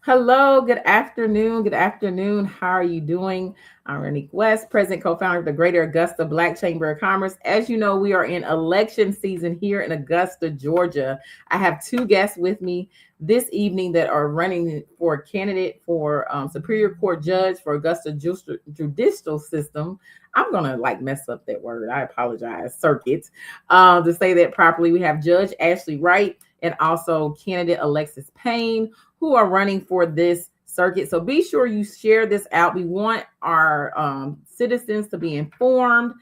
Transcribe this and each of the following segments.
Hello, good afternoon. Good afternoon. How are you doing? I'm Renique West, President, co-founder of the Greater Augusta Black Chamber of Commerce. As you know, we are in election season here in Augusta, Georgia. I have two guests with me this evening that are running for a candidate for Superior Court Judge for Augusta Judicial System. I'm gonna mess up that word. I apologize. Circuit. To say that properly, we have Judge Ashley Wright and also candidate Alexis Payne who are running for this circuit. So be sure you share this out. We want our citizens to be informed.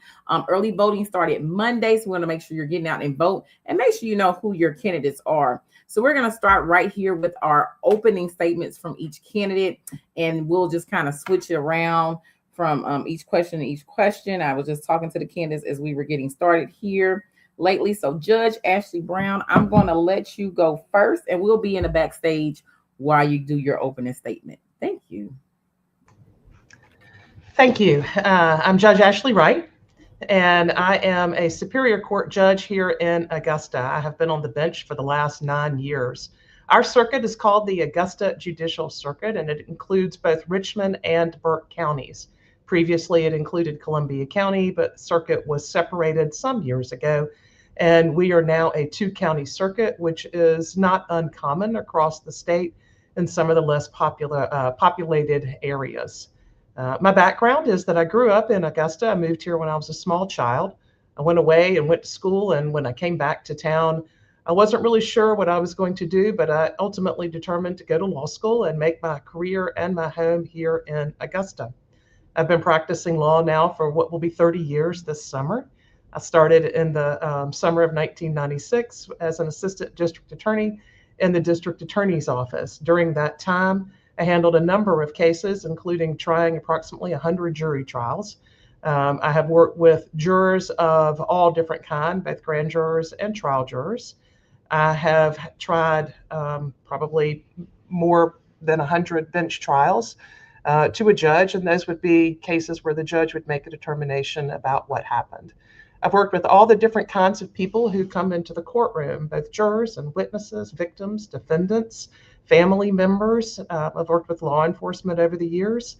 Early voting started Monday, so we want to make sure you're getting out and vote and make sure you know who your candidates are. So we're going to start right here with our opening statements from each candidate, and we'll just kind of switch it around from each question to each question. I was just talking to the candidates as we were getting started here lately. So Judge Ashley Brown, I'm going to let you go first, and we'll be in the backstage while you do your opening statement. Thank you. Thank you. I'm Judge Ashley Wright, and I am a Superior Court judge here in Augusta. I have been on the bench for the last 9 years. Our circuit is called the Augusta Judicial Circuit, and it includes both Richmond and Burke counties. Previously, it included Columbia County, but the circuit was separated some years ago, and we are now a two-county circuit, which is not uncommon across the state in some of the less populated areas. My background is that I grew up in Augusta. I moved here when I was a small child. I went away and went to school, and when I came back to town, I wasn't really sure what I was going to do, but I ultimately determined to go to law school and make my career and my home here in Augusta. I've been practicing law now for what will be 30 years this summer. I started in the summer of 1996 as an assistant district attorney in the district attorney's office. During that time, I handled a number of cases, including trying approximately 100 jury trials. I have worked with jurors of all different kinds, both grand jurors and trial jurors. I have tried probably more than 100 bench trials to a judge, and those would be cases where the judge would make a determination about what happened. I've worked with all the different kinds of people who come into the courtroom, both jurors and witnesses, victims, defendants, family members. I've worked with law enforcement over the years.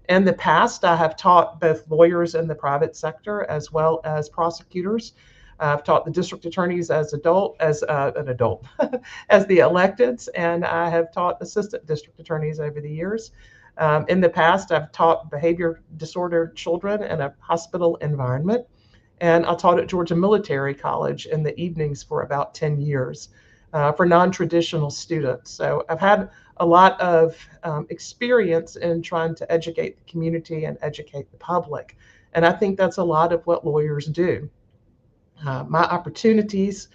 In the past, I have taught both lawyers in the private sector as well as prosecutors. I've taught the district attorneys as an adult, as the electeds, and I have taught assistant district attorneys over the years. In the past, I've taught behavior disordered children in a hospital environment. And I taught at Georgia Military College in the evenings for about 10 years for non-traditional students. So I've had a lot of experience in trying to educate the community and educate the public. And I think that's a lot of what lawyers do. My opportunities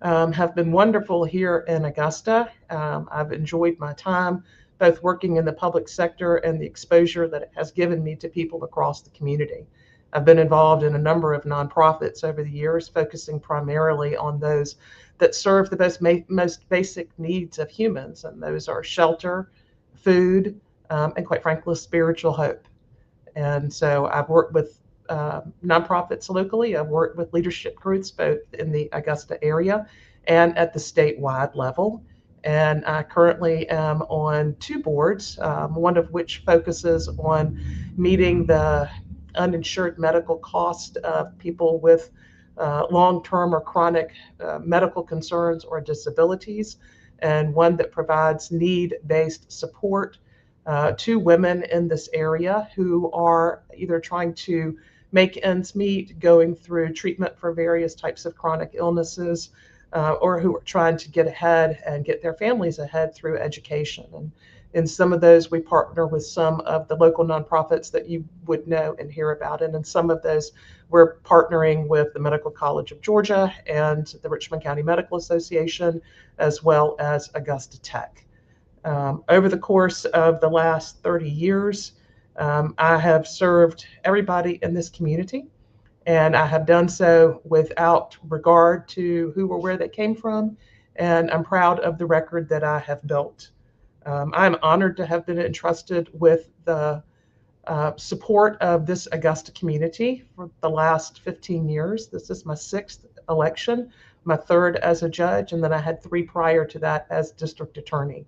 have been wonderful here in Augusta. I've enjoyed my time both working in the public sector and the exposure that it has given me to people across the community. I've been involved in a number of nonprofits over the years, focusing primarily on those that serve the most basic needs of humans, and those are shelter, food, and quite frankly, spiritual hope. And so I've worked with nonprofits locally. I've worked with leadership groups both in the Augusta area and at the statewide level. And I currently am on two boards, one of which focuses on meeting the uninsured medical cost of people with long-term or chronic medical concerns or disabilities, and one that provides need-based support to women in this area who are either trying to make ends meet, going through treatment for various types of chronic illnesses, or who are trying to get ahead and get their families ahead through education. And in some of those, we partner with some of the local nonprofits that you would know and hear about. And in some of those, we're partnering with the Medical College of Georgia and the Richmond County Medical Association, as well as Augusta Tech. Over the course of the last 30 years, I have served everybody in this community, and I have done so without regard to who or where they came from. And I'm proud of the record that I have built. I'm honored to have been entrusted with the support of this Augusta community for the last 15 years. This is my sixth election, my third as a judge, and then I had three prior to that as district attorney.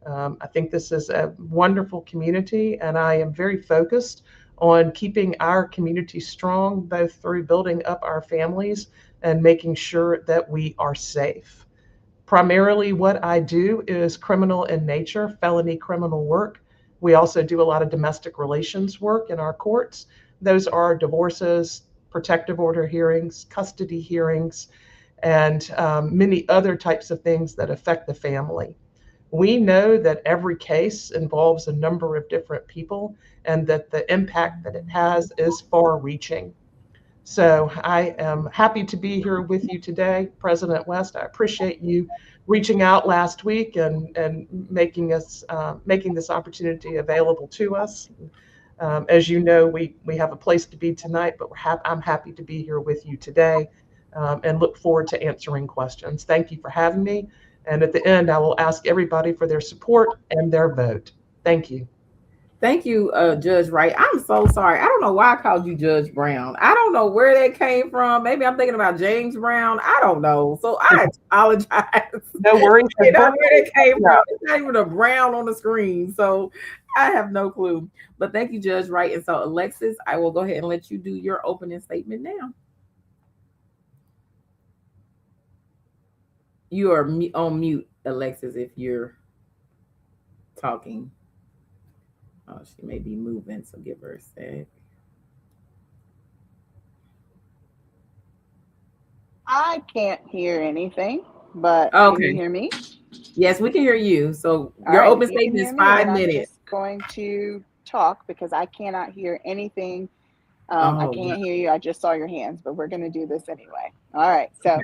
I think this is a wonderful community, and I am very focused on keeping our community strong, both through building up our families and making sure that we are safe. Primarily, what I do is criminal in nature, felony criminal work. We also do a lot of domestic relations work in our courts. Those are divorces, protective order hearings, custody hearings, and many other types of things that affect the family. We know that every case involves a number of different people and that the impact that it has is far reaching. So I am happy to be here with you today, President West. I appreciate you reaching out last week and making this opportunity available to us. As you know, we have a place to be tonight, but I'm happy to be here with you today, and look forward to answering questions. Thank you for having me. And at the end, I will ask everybody for their support and their vote. Thank you. Thank you, Judge Wright. I'm so sorry. I don't know why I called you Judge Brown. I don't know where that came from. Maybe I'm thinking about James Brown. I don't know. So I apologize. No worries. You know where it came from. It's not even a brown on the screen. So I have no clue. But thank you, Judge Wright. And so, Alexis, I will go ahead and let you do your opening statement now. You are on mute, Alexis, if you're talking. Oh, she may be moving. So give her a sec. I can't hear anything, but can you Okay. hear me? Yes, we can hear you. So All your right, if open you can statement hear is me, then five I'm minutes. just going to talk because I cannot hear anything. I Oh, wow. can't hear you. I just saw your hands, but we're going to do this anyway. All right. So,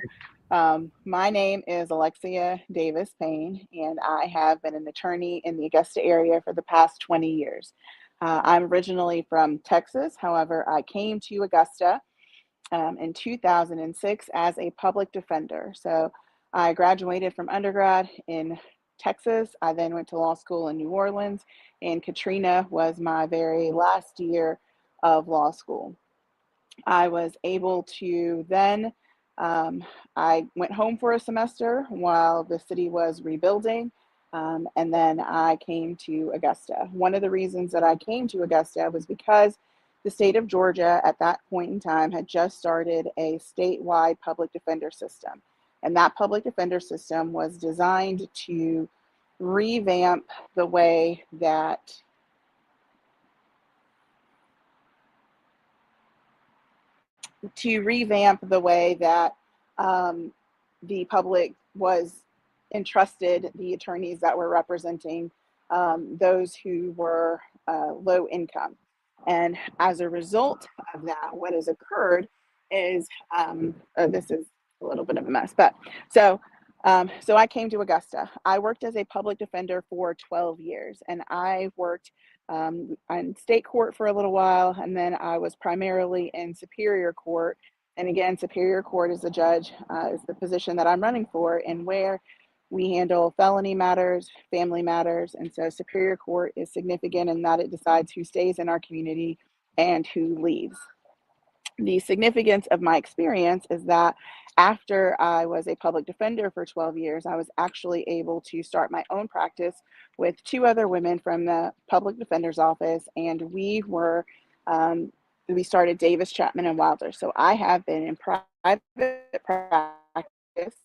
my name is Alexia Davis Payne, and I have been an attorney in the Augusta area for the past 20 years. I'm originally from Texas. However, I came to Augusta in 2006 as a public defender. So I graduated from undergrad in Texas. I then went to law school in New Orleans, and Katrina was my very last year of law school. I was able to then, I went home for a semester while the city was rebuilding. And then I came to Augusta. One of the reasons that I came to Augusta was because the state of Georgia at that point in time had just started a statewide public defender system. And that public defender system was designed to revamp the way that um, the public was entrusted the attorneys that were representing those who were low income. And as a result of that, what has occurred is this is a little bit of a mess, but so so I came to Augusta. I worked as a public defender for 12 years, and I worked on state court for a little while, and then I was primarily in Superior Court. And again, Superior Court is the judge, is the position that I'm running for, and where we handle felony matters, family matters. And so Superior Court is significant in that it decides who stays in our community and who leaves. The significance of my experience is that after I was a public defender for 12 years, I was actually able to start my own practice with two other women from the public defender's office, and we started Davis, Chapman, and Wilder. So I have been in private practice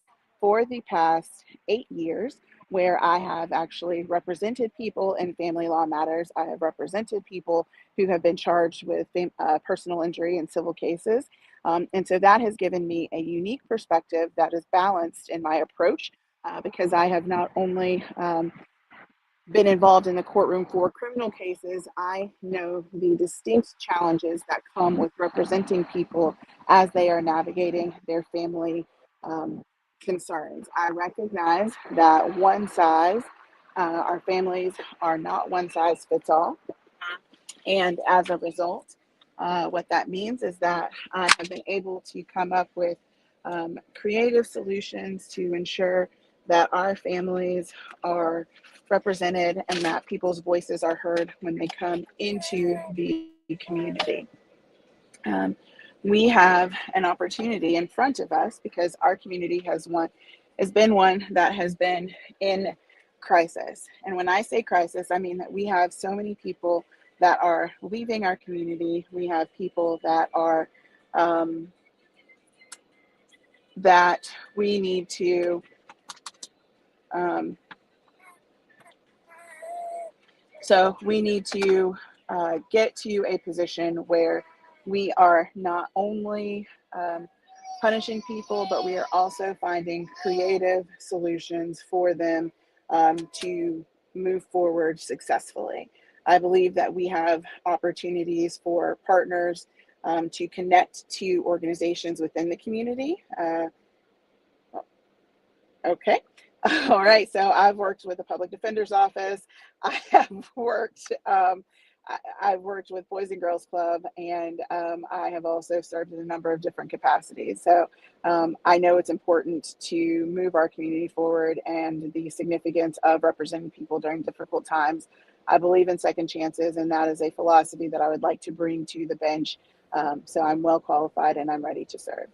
for the past 8 years, where I have actually represented people in family law matters. I have represented people who have been charged with personal injury in civil cases. And so that has given me a unique perspective that is balanced in my approach, because I have not only been involved in the courtroom for criminal cases, I know the distinct challenges that come with representing people as they are navigating their family concerns. I recognize that our families are not one size fits all. And as a result, what that means is that I have been able to come up with creative solutions to ensure that our families are represented and that people's voices are heard when they come into the community. Um, we have an opportunity in front of us because our community has been one that has been in crisis. And when I say crisis, I mean that we have so many people that are leaving our community. We have people that are that we need to so we need to get to a position where we are not only punishing people, but we are also finding creative solutions for them to move forward successfully. I believe that we have opportunities for partners to connect to organizations within the community. Okay. All right. So I've worked with the public defender's office. I have worked. I've worked with Boys and Girls Club, and I have also served in a number of different capacities. So I know it's important to move our community forward and the significance of representing people during difficult times. I believe in second chances, and that is a philosophy that I would like to bring to the bench. So I'm well qualified and I'm ready to serve.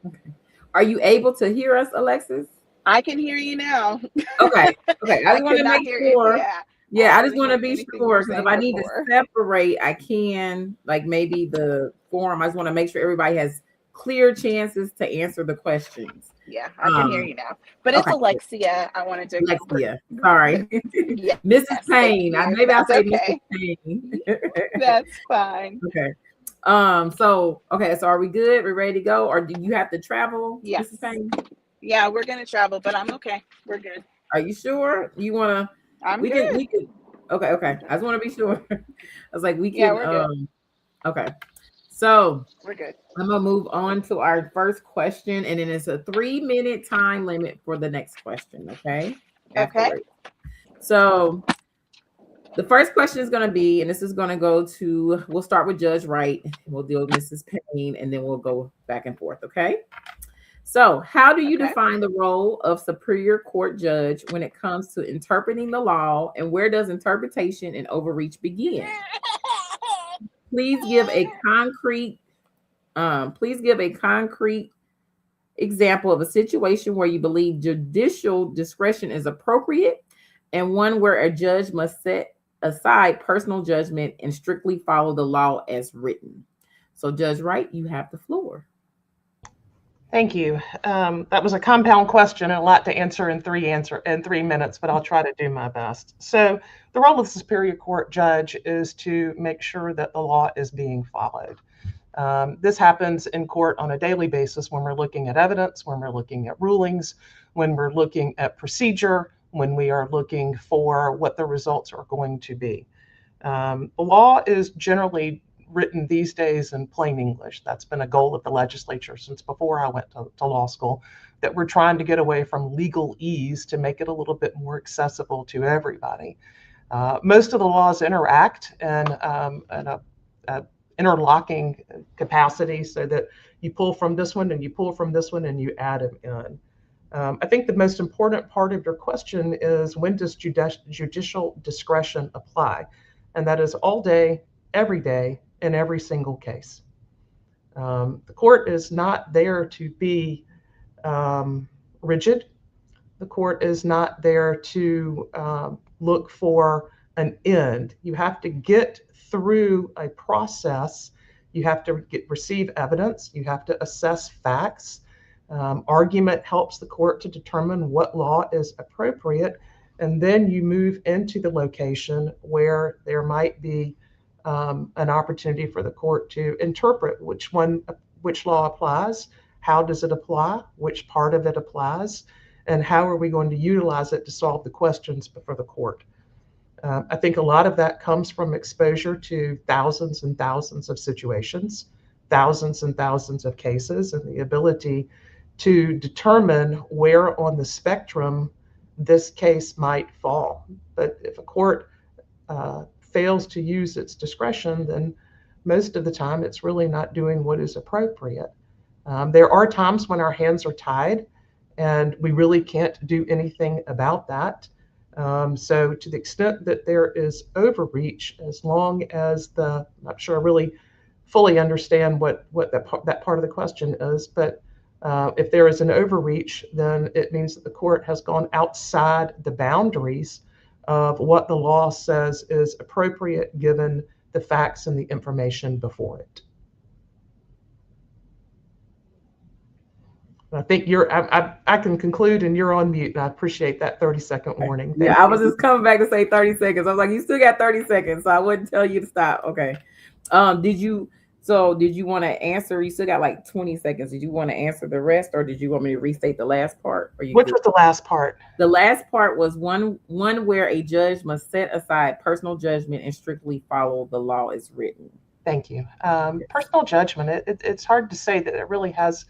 Okay. Are you able to hear us, Alexis? I can hear you now. Okay. Okay. I just want could to not make hear sure. it. Yeah. Yeah, I just wasn't want to hearing be anything you were sure, because if saying I need to before. separate, I can, like maybe the forum. I just want to make sure everybody has clear chances to answer the questions. Yeah, I can hear you now. But it's Okay. Alexia. I wanted to. Alexia, sorry. Yes, Mrs. thank Payne. you. Maybe I'll That's say okay. Mrs. Payne. That's fine. Okay. So are we good? We're ready to go? Or do you have to travel, Yes. Mrs. Payne? Yeah, we're gonna travel, but I'm okay. We're good. Are you sure? You wanna I'm good. we could okay. I just want to be sure. I was like, we Yeah, can we're good. okay. So We're good. I'm gonna move on to our first question, and then it's a 3-minute time limit for the next question, okay? Okay. Afterwards. So the first question is going to be, and this is going to go to, we'll start with Judge Wright, we'll deal with Mrs. Payne, and then we'll go back and forth, okay? So, how do you Okay. define the role of Superior Court judge when it comes to interpreting the law, and where does interpretation and overreach begin? Please give a concrete, example of a situation where you believe judicial discretion is appropriate, and one where a judge must set aside personal judgment and strictly follow the law as written. So, Judge Wright, you have the floor. Thank you. That was a compound question and a lot to answer in 3 minutes, but I'll try to do my best. So the role of the Superior Court judge is to make sure that the law is being followed. This happens in court on a daily basis when we're looking at evidence, when we're looking at rulings, when we're looking at procedure, when we are looking for what the results are going to be. The law is generally written these days in plain English. That's been a goal of the legislature since before I went to law school, that we're trying to get away from legalese to make it a little bit more accessible to everybody. Most of the laws interact in a interlocking capacity, so that you pull from this one and you pull from this one and you add them in. I think the most important part of your question is, when does judicial discretion apply? And that is all day, every day, in every single case. The court is not there to be rigid. The court is not there to look for an end. You have to get through a process. You have to receive evidence. You have to assess facts. Argument helps the court to determine what law is appropriate. And then you move into the location where there might be an opportunity for the court to interpret which law applies, how does it apply, which part of it applies, and how are we going to utilize it to solve the questions before the court. I think a lot of that comes from exposure to thousands and thousands of situations, thousands and thousands of cases, and the ability to determine where on the spectrum this case might fall. But if a court fails to use its discretion, then most of the time it's really not doing what is appropriate. There are times when our hands are tied and we really can't do anything about that. So to the extent that there is overreach, as long as I'm not sure I really fully understand what that part of the question is, but If there is an overreach, then it means that the court has gone outside the boundaries of what the law says is appropriate given the facts and the information before it. I think I can conclude and you're on mute, and I appreciate that 30-second warning. Yeah, Thank I you. was just coming back to say 30 seconds. I was like, you still got 30 seconds, so I wouldn't tell you to stop. Okay. Did you want to answer? You still got like 20 seconds. Did you want to answer the rest, or did you want me to restate the last part? Or you Which good? was the last part? The last part was one where a judge must set aside personal judgment and strictly follow the law as written. Thank you. Personal judgment, it's hard to say that it really has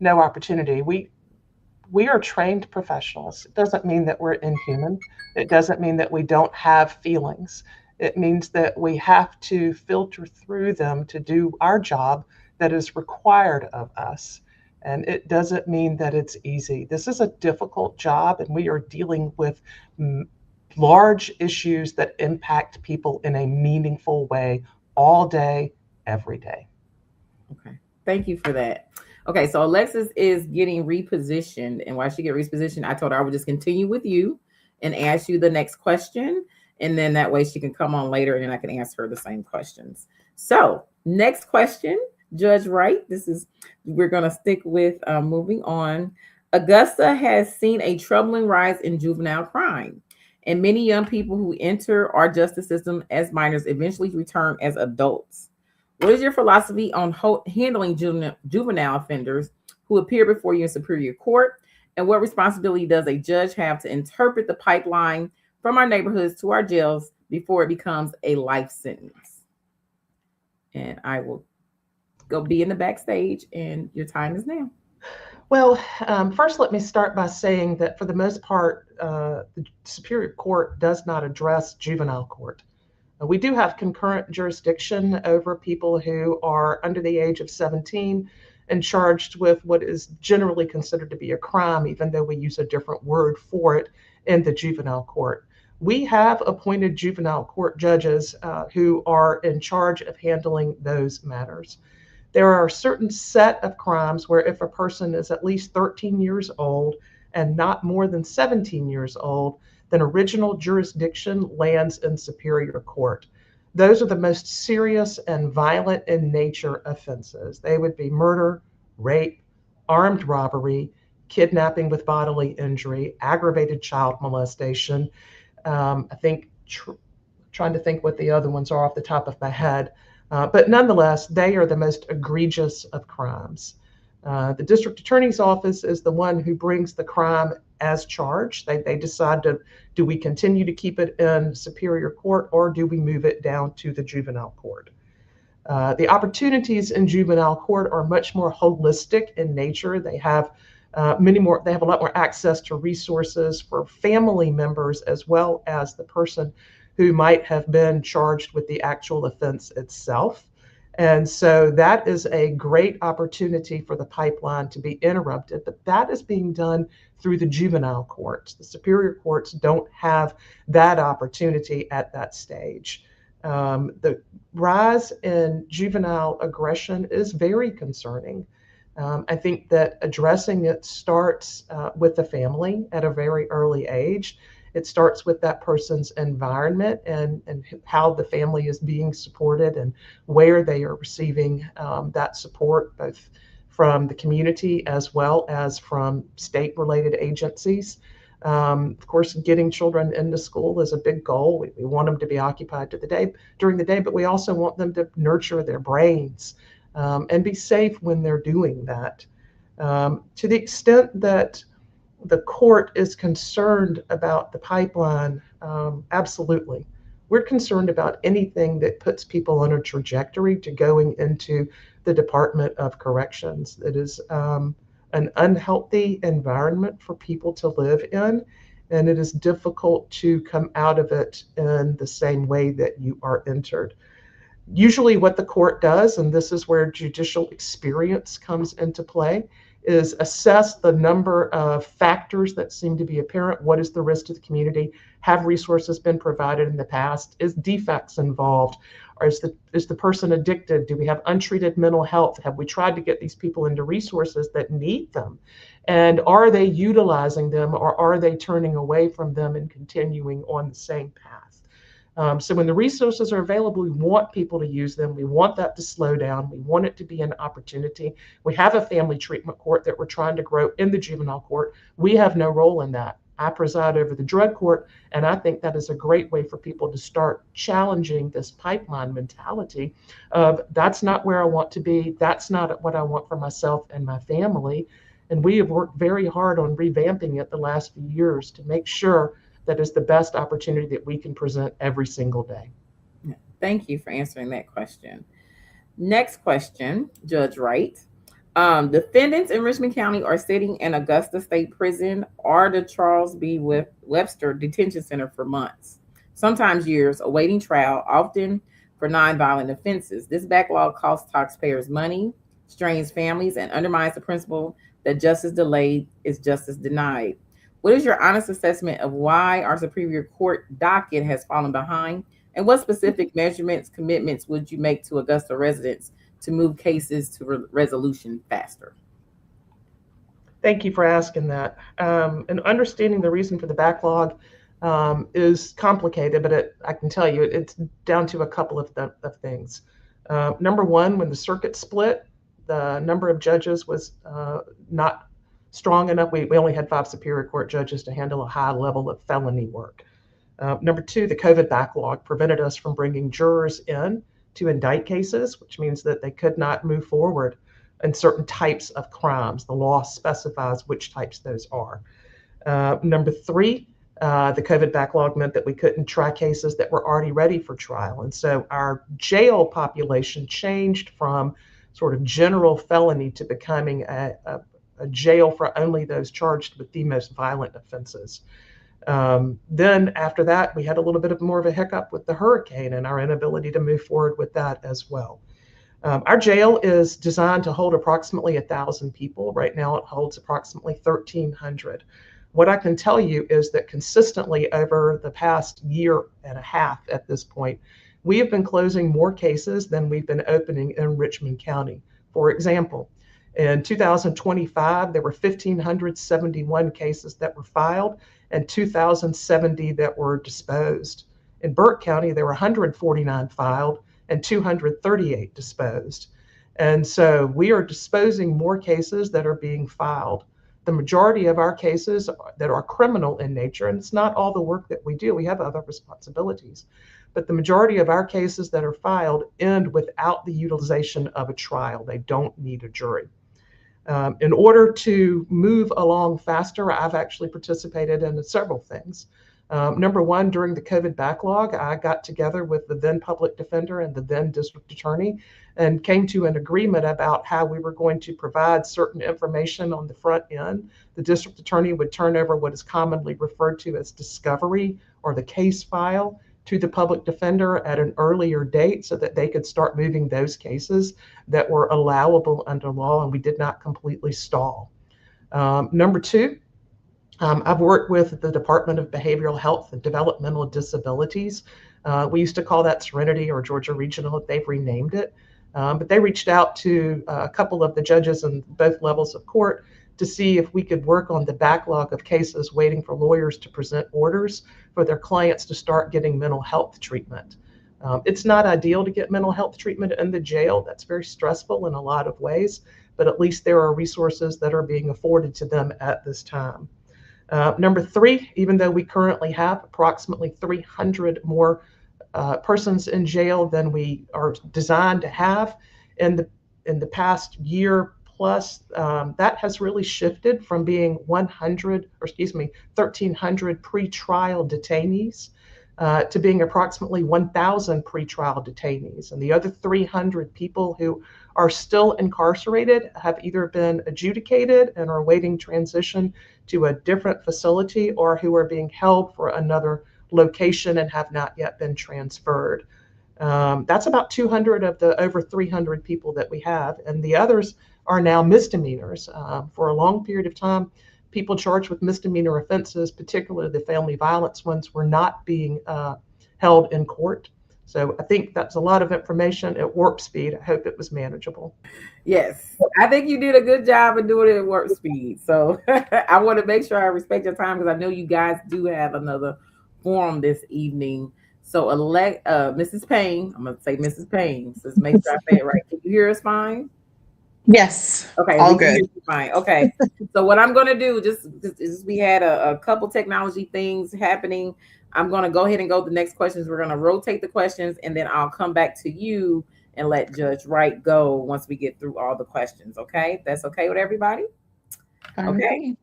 no opportunity. We are trained professionals. It doesn't mean that we're inhuman. It doesn't mean that we don't have feelings. It means that we have to filter through them to do our job that is required of us. And it doesn't mean that it's easy. This is a difficult job, and we are dealing with large issues that impact people in a meaningful way all day, every day. Okay. Thank you for that. Okay, so Alexis is getting repositioned, and while she get repositioned, I told her I would just continue with you and ask you the next question, and then that way she can come on later, and then I can answer her the same questions. So, next question, Judge Wright. We're gonna stick with moving on. Augusta has seen a troubling rise in juvenile crime, and many young people who enter our justice system as minors eventually return as adults. What is your philosophy on handling juvenile offenders who appear before you in superior court? And what responsibility does a judge have to interpret the pipeline from our neighborhoods to our jails before it becomes a life sentence? And I will go be in the backstage, and your time is now. Well, first, let me start by saying that for the most part, the Superior Court does not address juvenile court. We do have concurrent jurisdiction over people who are under the age of 17 and charged with what is generally considered to be a crime, even though we use a different word for it in the juvenile court. We have appointed juvenile court judges who are in charge of handling those matters. There are a certain set of crimes where if a person is at least 13 years old and not more than 17 years old, then original jurisdiction lands in superior court. Those are the most serious and violent in nature offenses. They would be murder, rape, armed robbery, kidnapping with bodily injury, aggravated child molestation. I think trying to think what the other ones are off the top of my head. But nonetheless, they are the most egregious of crimes. The district attorney's office is the one who brings the crime as charged. They decide do we continue to keep it in superior court or do we move it down to the juvenile court? The opportunities in juvenile court are much more holistic in nature. They have they have a lot more access to resources for family members as well as the person who might have been charged with the actual offense itself. And so that is a great opportunity for the pipeline to be interrupted, but that is being done through the juvenile courts. The superior courts don't have that opportunity at that stage. The rise in juvenile aggression is very concerning. I think that addressing it starts with the family at a very early age. It starts with that person's environment and how the family is being supported and where they are receiving that support, both from the community as well as from state-related agencies. Of course, getting children into school is a big goal. We want them to be occupied during the day, but we also want them to nurture their brains and be safe when they're doing that. To the extent that the court is concerned about the pipeline, absolutely. We're concerned about anything that puts people on a trajectory to going into the Department of Corrections. It is an unhealthy environment for people to live in, and it is difficult to come out of it in the same way that you are entered. Usually what the court does, and this is where judicial experience comes into play, is assess the number of factors that seem to be apparent. What is the risk to the community? Have resources been provided in the past? Is defects involved? Or is the person addicted? Do we have untreated mental health? Have we tried to get these people into resources that need them? And are they utilizing them, or are they turning away from them and continuing on the same path? So when the resources are available, we want people to use them. We want that to slow down. We want it to be an opportunity. We have a family treatment court that we're trying to grow in the juvenile court. We have no role in that. I preside over the drug court, and I think that is a great way for people to start challenging this pipeline mentality of that's not where I want to be. That's not what I want for myself and my family. And we have worked very hard on revamping it the last few years to make sure that is the best opportunity that we can present every single day. Thank you for answering that question. Next question, Judge Wright. Defendants in Richmond County are sitting in Augusta State Prison or the Charles B. Webster Detention Center for months, sometimes years, awaiting trial, often for nonviolent offenses. This backlog costs taxpayers money, strains families, and undermines the principle that justice delayed is justice denied. What is your honest assessment of why our Superior Court docket has fallen behind? And what specific measurements, commitments would you make to Augusta residents to move cases to resolution faster? Thank you for asking that. And understanding the reason for the backlog is complicated, but I can tell you it's down to a couple of things. Number one, when the circuit split, the number of judges was not strong enough. We only had 5 Superior Court judges to handle a high level of felony work. Number two, the COVID backlog prevented us from bringing jurors in to indict cases, which means that they could not move forward in certain types of crimes. The law specifies which types those are. Number three, the COVID backlog meant that we couldn't try cases that were already ready for trial. And so our jail population changed from sort of general felony to becoming a jail for only those charged with the most violent offenses. Then after that, we had a little bit of more of a hiccup with the hurricane and our inability to move forward with that as well. Our jail is designed to hold approximately 1,000 people. Right now, it holds approximately 1,300. What I can tell you is that consistently over the past year and a half at this point, we have been closing more cases than we've been opening in Richmond County. For example, in 2025, there were 1,571 cases that were filed and 2,070 that were disposed. In Burke County, there were 149 filed and 238 disposed. And so we are disposing more cases that are being filed. The majority of our cases that are criminal in nature, and it's not all the work that we do, we have other responsibilities, but the majority of our cases that are filed end without the utilization of a trial. They don't need a jury. In order to move along faster, I've actually participated in several things. Number one, during the COVID backlog, I got together with the then public defender and the then district attorney and came to an agreement about how we were going to provide certain information on the front end. The district attorney would turn over what is commonly referred to as discovery or the case file to the public defender at an earlier date so that they could start moving those cases that were allowable under law, and we did not completely stall. Number two, I've worked with the Department of Behavioral Health and Developmental Disabilities. We used to call that Serenity or Georgia Regional. They've renamed it. But they reached out to a couple of the judges in both levels of court to see if we could work on the backlog of cases waiting for lawyers to present orders for their clients to start getting mental health treatment. It's not ideal to get mental health treatment in the jail. That's very stressful in a lot of ways, but at least there are resources that are being afforded to them at this time. Number three, even though we currently have approximately 300 more persons in jail than we are designed to have in the past year plus, that has really shifted from being 1,300 pretrial detainees to being approximately 1,000 pretrial detainees. And the other 300 people who are still incarcerated have either been adjudicated and are awaiting transition to a different facility or who are being held for another location and have not yet been transferred. That's about 200 of the over 300 people that we have, and the others are now misdemeanors. For a long period of time, people charged with misdemeanor offenses, particularly the family violence ones, were not being held in court. So I think that's a lot of information at warp speed. I hope it was manageable. Yes, I think you did a good job of doing it at work speed. So I want to make sure I respect your time because I know you guys do have another forum this evening. So elect Mrs. Payne. I'm gonna say Mrs. Payne. So let's make sure I say it right. Can you hear us fine? Yes, Okay, all we can good. hear you fine. Okay, so what I'm gonna do, just we had a couple technology things happening. I'm gonna go ahead and go to the next questions. We're gonna rotate the questions, and then I'll come back to you and let Judge Wright go once we get through all the questions. Okay, that's okay with everybody. Fine with Okay. me.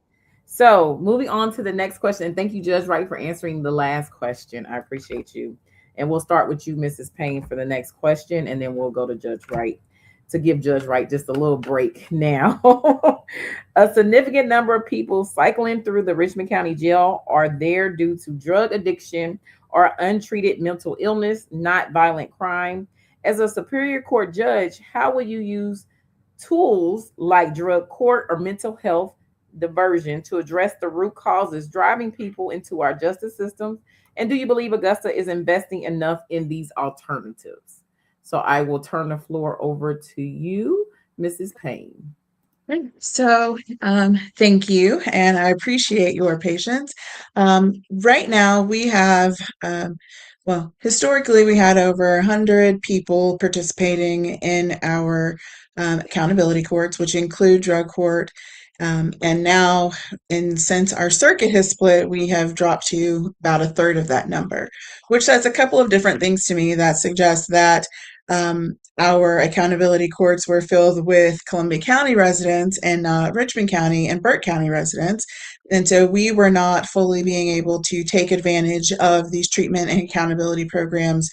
So moving on to the next question, and thank you, Judge Wright, for answering the last question. I appreciate you. And we'll start with you, Mrs. Payne, for the next question, and then we'll go to Judge Wright to give Judge Wright just a little break now. A significant number of people cycling through the Richmond County Jail are there due to drug addiction or untreated mental illness, not violent crime. As a Superior Court judge, how will you use tools like drug court or mental health diversion to address the root causes driving people into our justice systems? And do you believe Augusta is investing enough in these alternatives? So I will turn the floor over to you, Mrs. Payne. Right. So, thank you, and I appreciate your patience. Right now, we have, well, historically, we had over 100 people participating in our accountability courts, which include drug court. And now, and since our circuit has split, we have dropped to about a third of that number, which says a couple of different things to me that suggest that our accountability courts were filled with Columbia County residents and not Richmond County and Burke County residents. And so we were not fully being able to take advantage of these treatment and accountability programs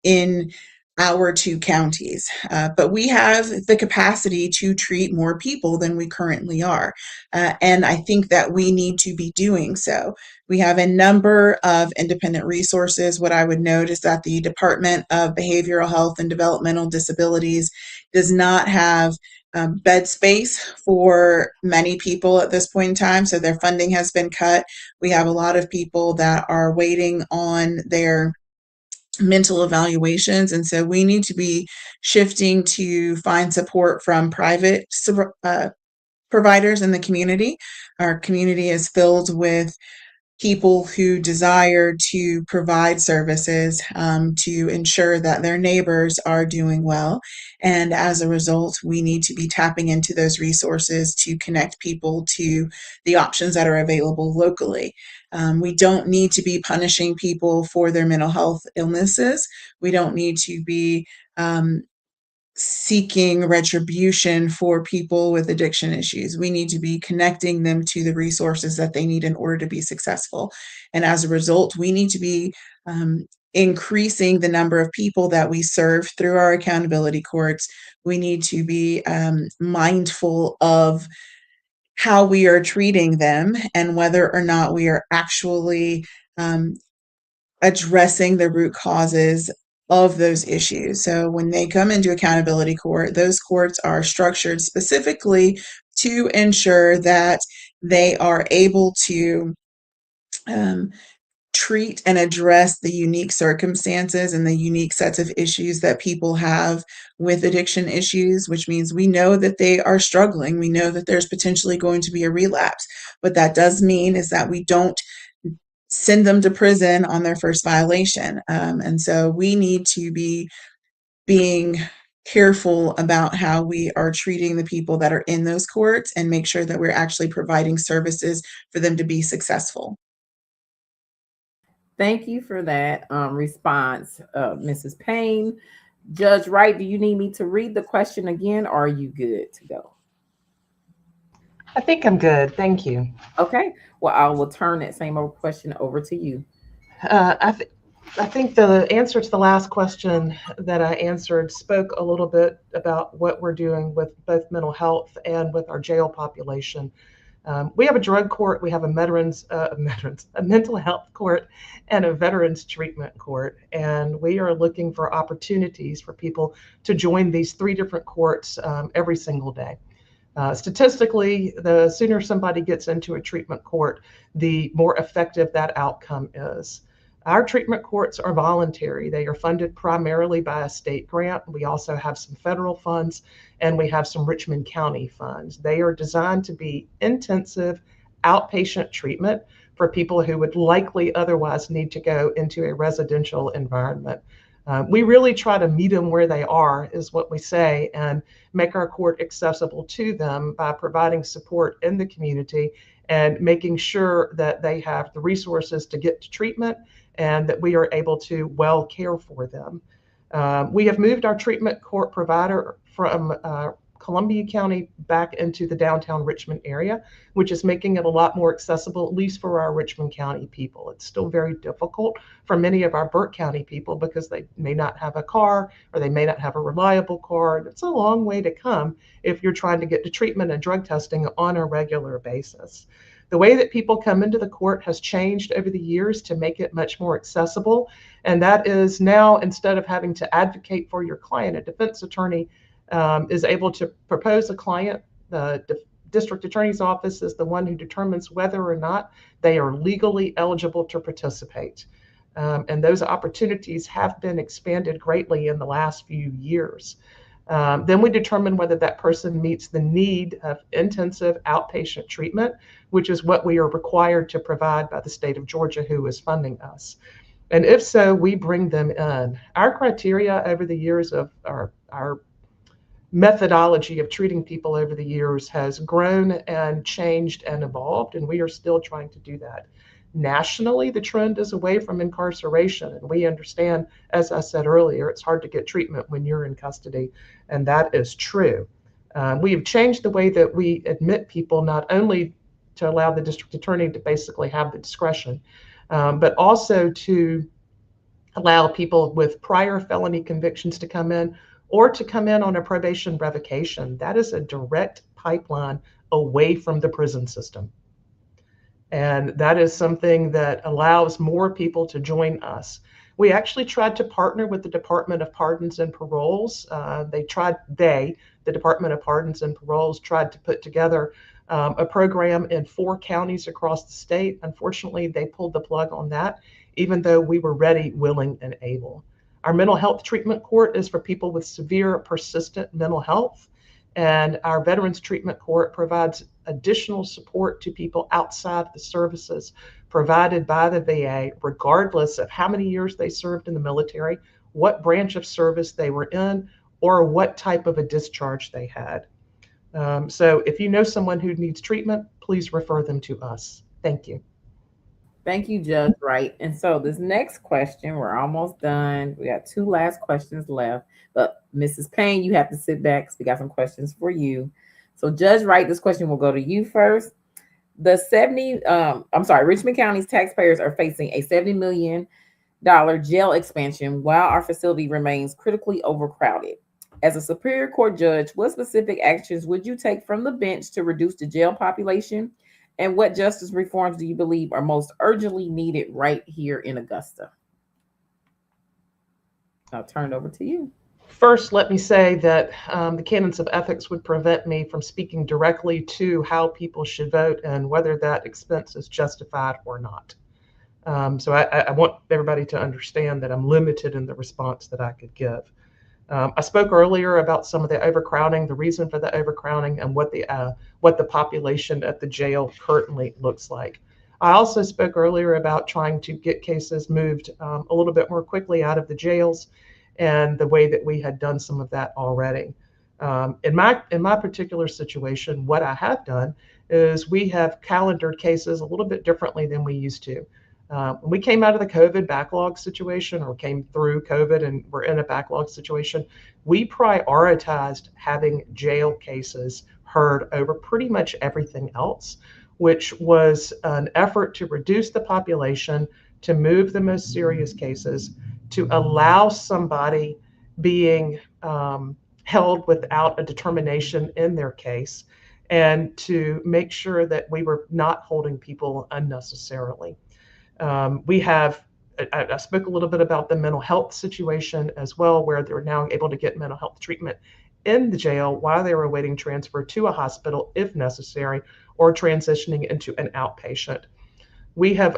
in our two counties. But we have the capacity to treat more people than we currently are. And I think that we need to be doing so. We have a number of independent resources. What I would note is that the Department of Behavioral Health and Developmental Disabilities does not have bed space for many people at this point in time, so their funding has been cut. We have a lot of people that are waiting on their mental evaluations, and so we need to be shifting to find support from private providers in the community. Our community is filled with people who desire to provide services to ensure that their neighbors are doing well. And as a result, we need to be tapping into those resources to connect people to the options that are available locally. We don't need to be punishing people for their mental health illnesses. We don't need to be seeking retribution for people with addiction issues. We need to be connecting them to the resources that they need in order to be successful. And as a result, we need to be increasing the number of people that we serve through our accountability courts. We need to be mindful of how we are treating them and whether or not we are actually addressing the root causes of those issues. So when they come into accountability court, those courts are structured specifically to ensure that they are able to treat and address the unique circumstances and the unique sets of issues that people have with addiction issues, which means we know that they are struggling. We know that there's potentially going to be a relapse. What that does mean is that we don't send them to prison on their first violation. And so we need to be being careful about how we are treating the people that are in those courts and make sure that we're actually providing services for them to be successful. Thank you for that response, Mrs. Payne. Judge Wright, do you need me to read the question again, or are you good to go? I think I'm good. Thank you. Okay. Well, I will turn that same old question over to you. Uh, I, th- I think the answer to the last question that I answered spoke a little bit about what we're doing with both mental health and with our jail population. We have a drug court, we have a mental health court, and a veterans treatment court, and we are looking for opportunities for people to join these three different courts every single day. Statistically, the sooner somebody gets into a treatment court, the more effective that outcome is. Our treatment courts are voluntary. They are funded primarily by a state grant. We also have some federal funds, and we have some Richmond County funds. They are designed to be intensive outpatient treatment for people who would likely otherwise need to go into a residential environment. We really try to meet them where they are, is what we say, and make our court accessible to them by providing support in the community and making sure that they have the resources to get to treatment and that we are able to well care for them. We have moved our treatment court provider from Columbia County back into the downtown Richmond area, which is making it a lot more accessible, at least for our Richmond County people. It's still very difficult for many of our Burke County people because they may not have a car or they may not have a reliable car. It's a long way to come if you're trying to get to treatment and drug testing on a regular basis. The way that people come into the court has changed over the years to make it much more accessible. And that is now, instead of having to advocate for your client, a defense attorney is able to propose a client. The district attorney's office is the one who determines whether or not they are legally eligible to participate. And those opportunities have been expanded greatly in the last few years. Then we determine whether that person meets the need of intensive outpatient treatment, which is what we are required to provide by the state of Georgia, who is funding us. And if so, we bring them in. Our criteria over the years of our methodology of treating people over the years has grown and changed and evolved, and we are still trying to do that. Nationally, the trend is away from incarceration, and we understand, as I said earlier, it's hard to get treatment when you're in custody, and that is true. We have changed the way that we admit people, not only to allow the district attorney to basically have the discretion, but also to allow people with prior felony convictions to come in or to come in on a probation revocation. That is a direct pipeline away from the prison system. And that is something that allows more people to join us. We actually tried to partner with the Department of Pardons and Paroles. The Department of Pardons and Paroles tried to put together a program in 4 counties across the state. Unfortunately, they pulled the plug on that, even though we were ready, willing, and able. Our mental health treatment court is for people with severe, persistent mental health. And our Veterans Treatment Court provides additional support to people outside the services provided by the VA, regardless of how many years they served in the military, what branch of service they were in, or what type of a discharge they had. So if you know someone who needs treatment, please refer them to us. Thank you. Thank you, Judge Wright. And so this next question, we're almost done. We got 2 last questions left. But Mrs. Payne, you have to sit back because we got some questions for you. So Judge Wright, this question will go to you first. Richmond County's taxpayers are facing a $70 million jail expansion while our facility remains critically overcrowded. As a Superior Court judge, what specific actions would you take from the bench to reduce the jail population? And what justice reforms do you believe are most urgently needed right here in Augusta? I'll turn it over to you. First, let me say that the canons of ethics would prevent me from speaking directly to how people should vote and whether that expense is justified or not. So I want everybody to understand that I'm limited in the response that I could give. I spoke earlier about some of the overcrowding, the reason for the overcrowding, and what the population at the jail currently looks like. I also spoke earlier about trying to get cases moved a little bit more quickly out of the jails, and the way that we had done some of that already. In my particular situation, what I have done is we have calendared cases a little bit differently than we used to. When we came out of the COVID backlog situation, or came through COVID and we're in a backlog situation, we prioritized having jail cases heard over pretty much everything else, which was an effort to reduce the population, to move the most serious cases, to allow somebody being held without a determination in their case, and to make sure that we were not holding people unnecessarily. I spoke a little bit about the mental health situation as well, where they're now able to get mental health treatment in the jail while they were awaiting transfer to a hospital if necessary, or transitioning into an outpatient. We have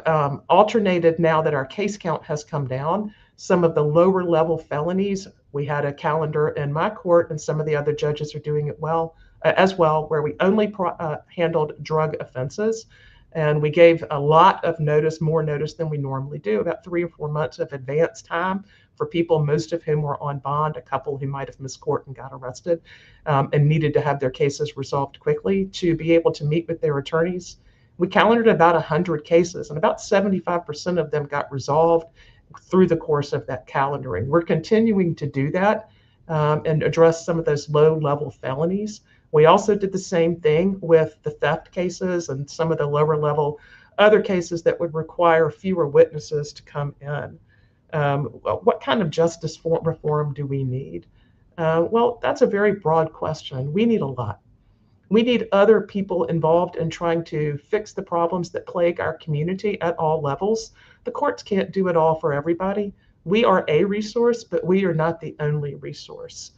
alternated now that our case count has come down. Some of the lower level felonies, we had a calendar in my court, and some of the other judges are doing it well as well, where we only handled drug offenses. And we gave a lot of notice, more notice than we normally do, about 3 or 4 months of advance time for people, most of whom were on bond, a couple who might have missed court and got arrested and needed to have their cases resolved quickly to be able to meet with their attorneys. We calendared about 100 cases, and about 75% of them got resolved through the course of that calendaring. We're continuing to do that and address some of those low level felonies. We also did the same thing with the theft cases and some of the lower level other cases that would require fewer witnesses to come in. What kind of justice reform do we need? Well, that's a very broad question. We need a lot. We need other people involved in trying to fix the problems that plague our community at all levels. The courts can't do it all for everybody. We are a resource, but we are not the only resource.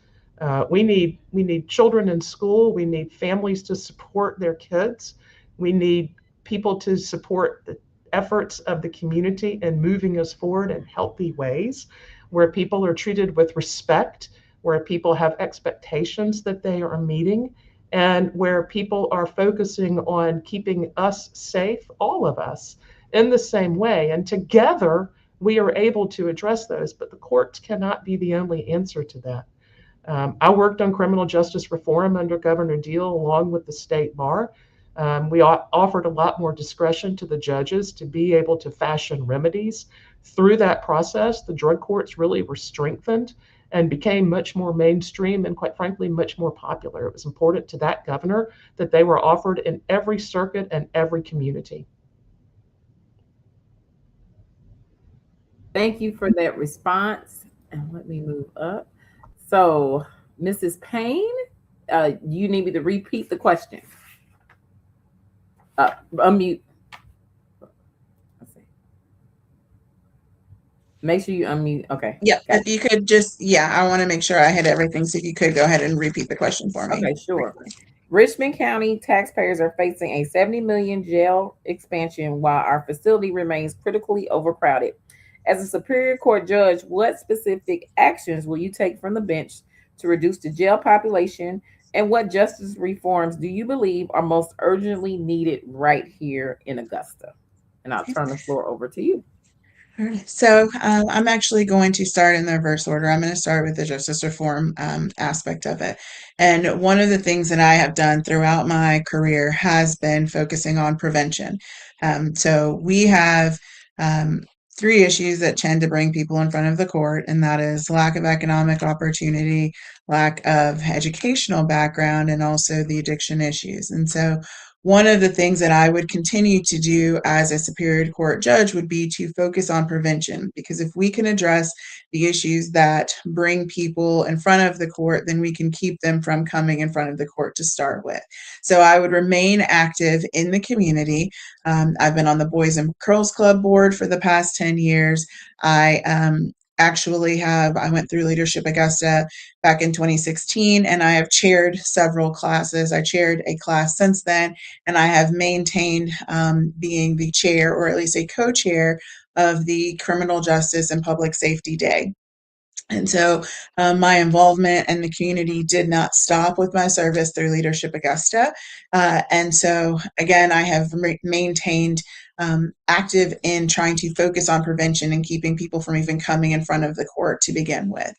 We need children in school. We need families to support their kids. We need people to support the efforts of the community in moving us forward in healthy ways, where people are treated with respect, where people have expectations that they are meeting, and where people are focusing on keeping us safe, all of us, in the same way. And together, we are able to address those, but the courts cannot be the only answer to that. I worked on criminal justice reform under Governor Deal along with the state bar. We offered a lot more discretion to the judges to be able to fashion remedies. Through that process, the drug courts really were strengthened and became much more mainstream and, quite frankly, much more popular. It was important to that governor that they were offered in every circuit and every community. Thank you for that response. And let me move up. So, Mrs. Payne, you need me to repeat the question. Unmute. Let's see. Make sure you unmute. Okay. Yeah, Got if you could just, yeah, I want to make sure I hit everything. So if you could go ahead and repeat the question for me. Okay, sure. Richmond County taxpayers are facing a 70 million jail expansion while our facility remains critically overcrowded. As a Superior Court judge, what specific actions will you take from the bench to reduce the jail population? And what justice reforms do you believe are most urgently needed right here in Augusta? And I'll turn the floor over to you. All right. So I'm actually going to start in the reverse order. I'm going to start with the justice reform aspect of it. And one of the things that I have done throughout my career has been focusing on prevention. So we have three issues that tend to bring people in front of the court, and that is lack of economic opportunity, lack of educational background, and also the addiction issues. And so one of the things that I would continue to do as a Superior Court judge would be to focus on prevention, because if we can address the issues that bring people in front of the court, then we can keep them from coming in front of the court to start with. So I would remain active in the community. I've been on the Boys and Girls Club board for the past 10 years. I went through Leadership Augusta back in 2016, and I have chaired several classes. I chaired a class since then, and I have maintained being the chair, or at least a co-chair, of the Criminal Justice and Public Safety Day. And so my involvement in the community did not stop with my service through Leadership Augusta. And so, again, I have maintained active in trying to focus on prevention and keeping people from even coming in front of the court to begin with.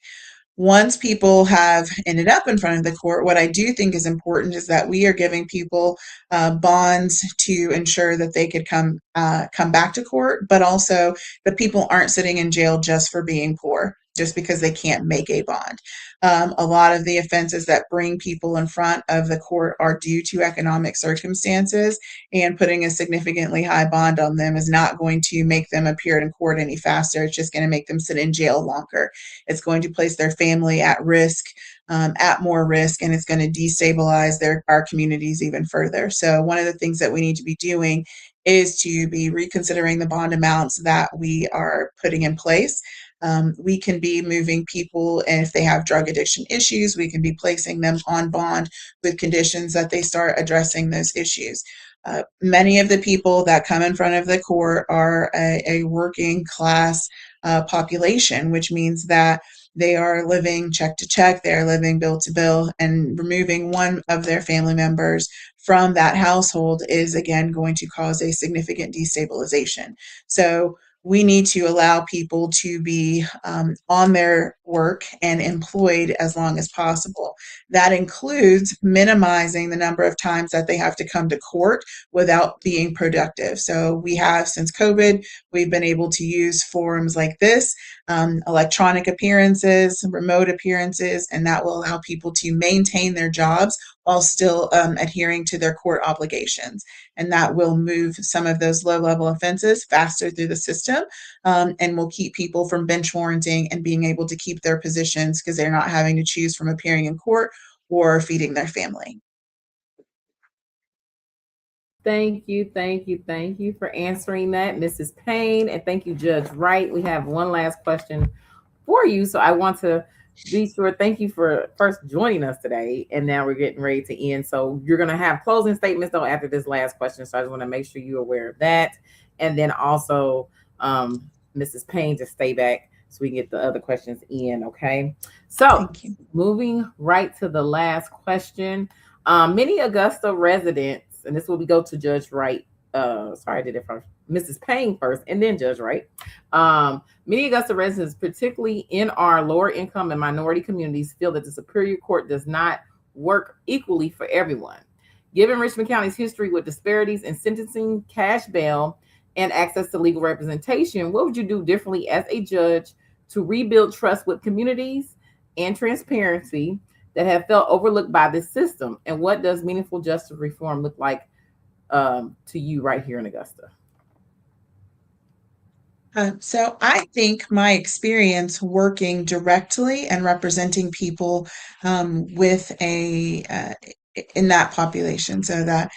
Once people have ended up in front of the court, what I do think is important is that we are giving people bonds to ensure that they could come back to court, but also that people aren't sitting in jail just for being poor, just because they can't make a bond. A lot of the offenses that bring people in front of the court are due to economic circumstances, and putting a significantly high bond on them is not going to make them appear in court any faster. It's just going to make them sit in jail longer. It's going to place their family at risk, at more risk, and it's going to destabilize our communities even further. So one of the things that we need to be doing is to be reconsidering the bond amounts that we are putting in place. We can be moving people, and if they have drug addiction issues, we can be placing them on bond with conditions that they start addressing those issues. Many of the people that come in front of the court are a working class population, which means that they are living check to check, they are living bill to bill, and removing one of their family members from that household is again going to cause a significant destabilization. So we need to allow people to be on their work and employed as long as possible. That includes minimizing the number of times that they have to come to court without being productive. So we have, since COVID, we've been able to use forums like this, electronic appearances, remote appearances, and that will allow people to maintain their jobs while still adhering to their court obligations. And that will move some of those low-level offenses faster through the system, and will keep people from bench warranting and being able to keep their positions because they're not having to choose from appearing in court or feeding their family. Thank you, thank you, thank you for answering that, Mrs. Payne, and thank you, Judge Wright. We have one last question for you, so I want to be sure. Thank you for first joining us today, and now we're getting ready to end. So you're going to have closing statements though after this last question. So I just want to make sure you're aware of that, and then also, Mrs. Payne, to stay back so we can get the other questions in. Okay. So moving right to the last question. Many Augusta residents, and this will we go to Judge Wright. Sorry, I did it first. Mrs. Payne first, and then Judge Wright. Many Augusta residents, particularly in our lower income and minority communities, feel that the Superior Court does not work equally for everyone. Given Richmond County's history with disparities in sentencing, cash bail, and access to legal representation, what would you do differently as a judge to rebuild trust with communities and transparency that have felt overlooked by this system? And what does meaningful justice reform look like to you right here in Augusta? So I think my experience working directly and representing people with in that population, so that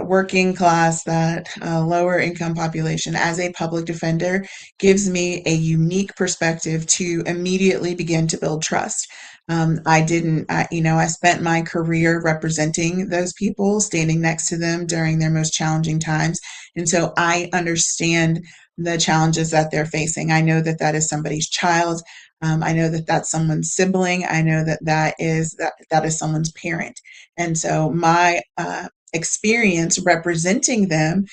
working class, that lower income population, as a public defender, gives me a unique perspective to immediately begin to build trust. I spent my career representing those people, standing next to them during their most challenging times. And so I understand the challenges that they're facing. I know that that is somebody's child. I know that that's someone's sibling. I know that that is someone's parent. And so my experience representing them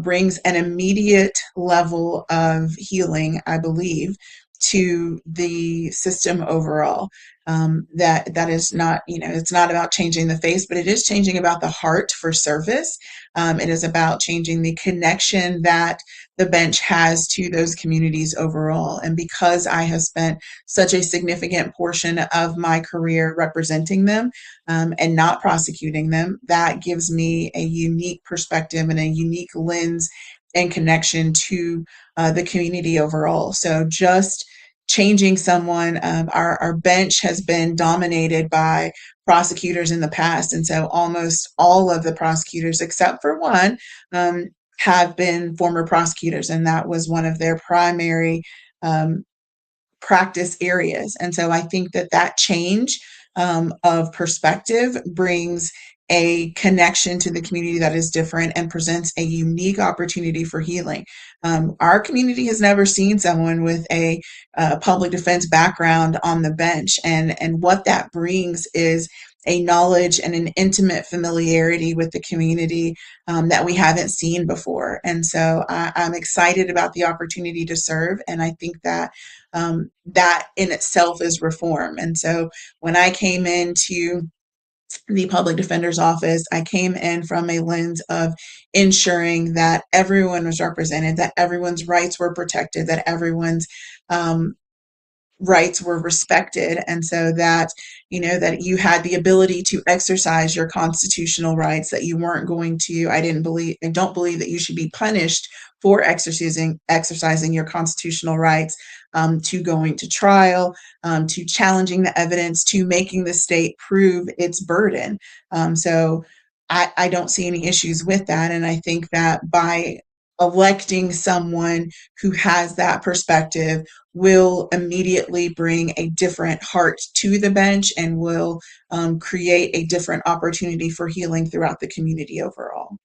brings an immediate level of healing, I believe, to the system overall. That is not, it's not about changing the face, but it is changing about the heart for service. It is about changing the connection that the bench has to those communities overall. And because I have spent such a significant portion of my career representing them and not prosecuting them, that gives me a unique perspective and a unique lens and connection to the community overall. So just changing someone, our bench has been dominated by prosecutors in the past. And so almost all of the prosecutors, except for one, have been former prosecutors, and that was one of their primary practice areas. And so I think that change of perspective brings a connection to the community that is different and presents a unique opportunity for healing. Our community has never seen someone with a public defense background on the bench, and what that brings is a knowledge and an intimate familiarity with the community that we haven't seen before. And so I'm excited about the opportunity to serve, and I think that that in itself is reform. And so when I came into the public defender's office, I came in from a lens of ensuring that everyone was represented, that everyone's rights were protected, that everyone's rights were respected, and so that that you had the ability to exercise your constitutional rights, that you weren't going to I don't believe that you should be punished for exercising your constitutional rights, to going to trial, to challenging the evidence, to making the state prove its burden. So I don't see any issues with that, and I think that by electing someone who has that perspective will immediately bring a different heart to the bench and will create a different opportunity for healing throughout the community overall.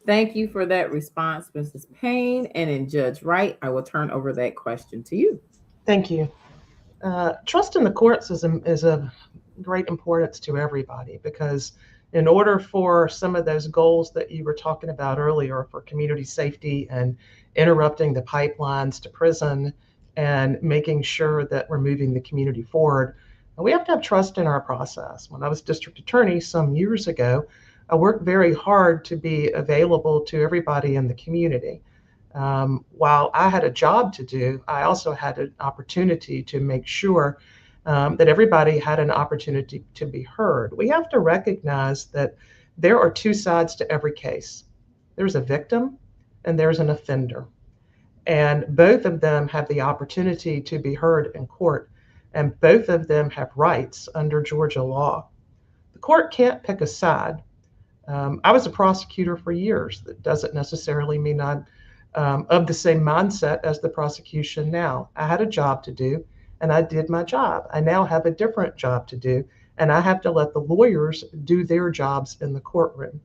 Thank you for that response, Mrs. Payne. And then Judge Wright, I will turn over that question to you. Thank you. Trust in the courts is of great importance to everybody because in order for some of those goals that you were talking about earlier for community safety and interrupting the pipelines to prison and making sure that we're moving the community forward, we have to have trust in our process. When I was district attorney some years ago, I worked very hard to be available to everybody in the community. While I had a job to do, I also had an opportunity to make sure that everybody had an opportunity to be heard. We have to recognize that there are two sides to every case. There's a victim and there's an offender. And both of them have the opportunity to be heard in court, and both of them have rights under Georgia law. The court can't pick a side. I was a prosecutor for years. That doesn't necessarily mean I'm of the same mindset as the prosecution now. I had a job to do, and I did my job. I now have a different job to do, and I have to let the lawyers do their jobs in the courtroom.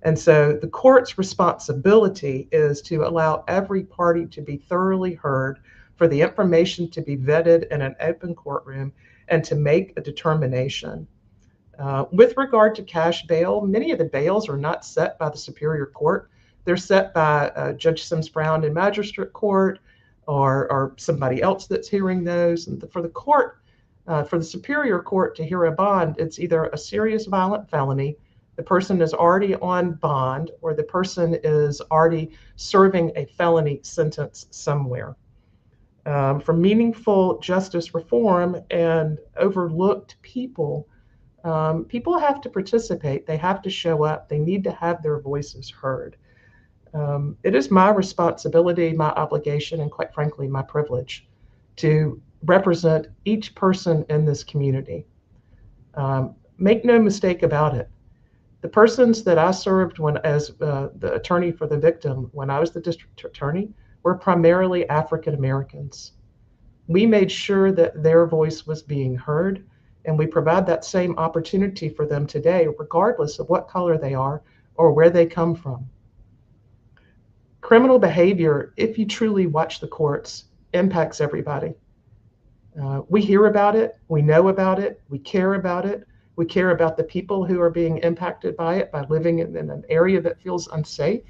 And so the court's responsibility is to allow every party to be thoroughly heard, for the information to be vetted in an open courtroom, and to make a determination. With regard to cash bail, many of the bails are not set by the Superior Court. They're set by Judge Sims Brown in Magistrate Court or somebody else that's hearing those. And for the court, for the Superior Court to hear a bond, it's either a serious violent felony, the person is already on bond, or the person is already serving a felony sentence somewhere. For meaningful justice reform and overlooked people, people have to participate. They have to show up. They need to have their voices heard. It is my responsibility, my obligation, and quite frankly, my privilege to represent each person in this community. Make no mistake about it. The persons that I served as the attorney for the victim when I was the district attorney were primarily African Americans. We made sure that their voice was being heard, and we provide that same opportunity for them today, regardless of what color they are or where they come from. Criminal behavior, if you truly watch the courts, impacts everybody. We hear about it, we know about it, we care about it. We care about the people who are being impacted by it, by living in an area that feels unsafe,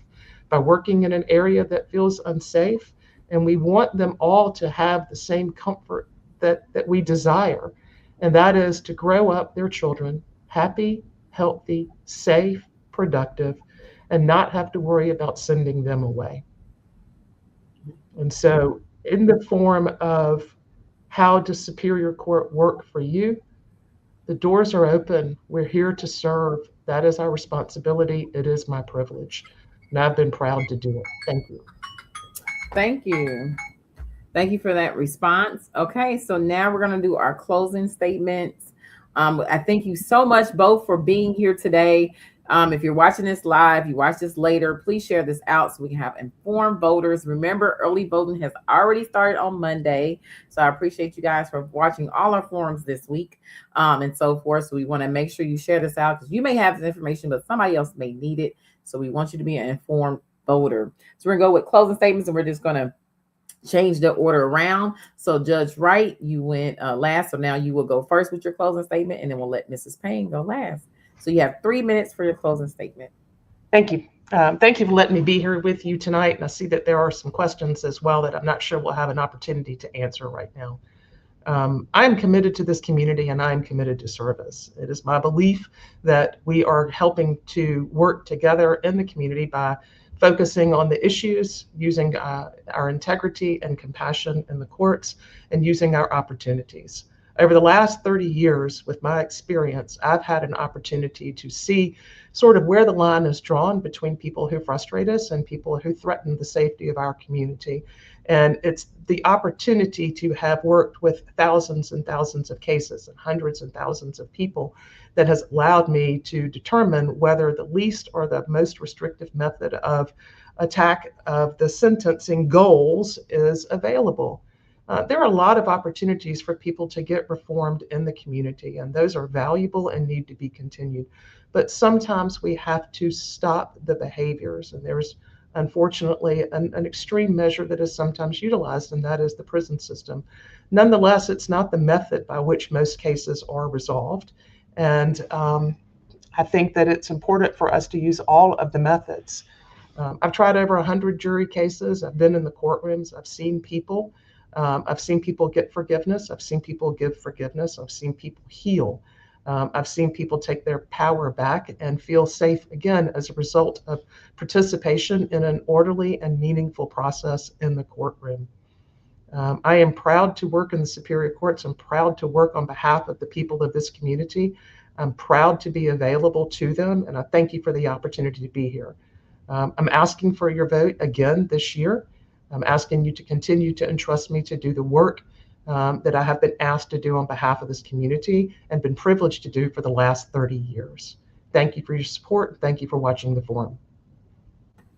by working in an area that feels unsafe. And we want them all to have the same comfort that we desire. And that is to grow up their children happy, healthy, safe, productive, and not have to worry about sending them away. And so, in the form of how does Superior Court work for you, the doors are open. We're here to serve. That is our responsibility. It is my privilege. And I've been proud to do it. Thank you. Thank you. Thank you for that response. Okay, so now we're going to do our closing statements. I thank you so much both for being here today. If you're watching this live, you watch this later, please share this out so we can have informed voters. Remember, early voting has already started on Monday. So I appreciate you guys for watching all our forums this week and so forth. So we want to make sure you share this out because you may have this information, but somebody else may need it. So we want you to be an informed voter. So we're going to go with closing statements, and we're just going to change the order around. So Judge Wright, you went last. So now you will go first with your closing statement, and then we'll let Mrs. Payne go last. So you have 3 minutes for your closing statement. Thank you. Thank you for letting me be here with you tonight. And I see that there are some questions as well that I'm not sure we'll have an opportunity to answer right now. I am committed to this community, and I am committed to service. It is my belief that we are helping to work together in the community by focusing on the issues, using our integrity and compassion in the courts, and using our opportunities. Over the last 30 years, with my experience, I've had an opportunity to see sort of where the line is drawn between people who frustrate us and people who threaten the safety of our community. And it's the opportunity to have worked with thousands and thousands of cases and hundreds and thousands of people that has allowed me to determine whether the least or the most restrictive method of attack of the sentencing goals is available. There are a lot of opportunities for people to get reformed in the community, and those are valuable and need to be continued. But sometimes we have to stop the behaviors, and there's unfortunately an extreme measure that is sometimes utilized, and that is the prison system. Nonetheless, it's not the method by which most cases are resolved. And I think that it's important for us to use all of the methods. I've tried over 100 jury cases. I've been in the courtrooms. I've seen people. I've seen people get forgiveness. I've seen people give forgiveness. I've seen people heal. I've seen people take their power back and feel safe again as a result of participation in an orderly and meaningful process in the courtroom. I am proud to work in the Superior Courts. I'm proud to work on behalf of the people of this community. I'm proud to be available to them, and I thank you for the opportunity to be here. I'm asking for your vote again this year. I'm asking you to continue to entrust me to do the work that I have been asked to do on behalf of this community and been privileged to do for the last 30 years. Thank you for your support. Thank you for watching the forum.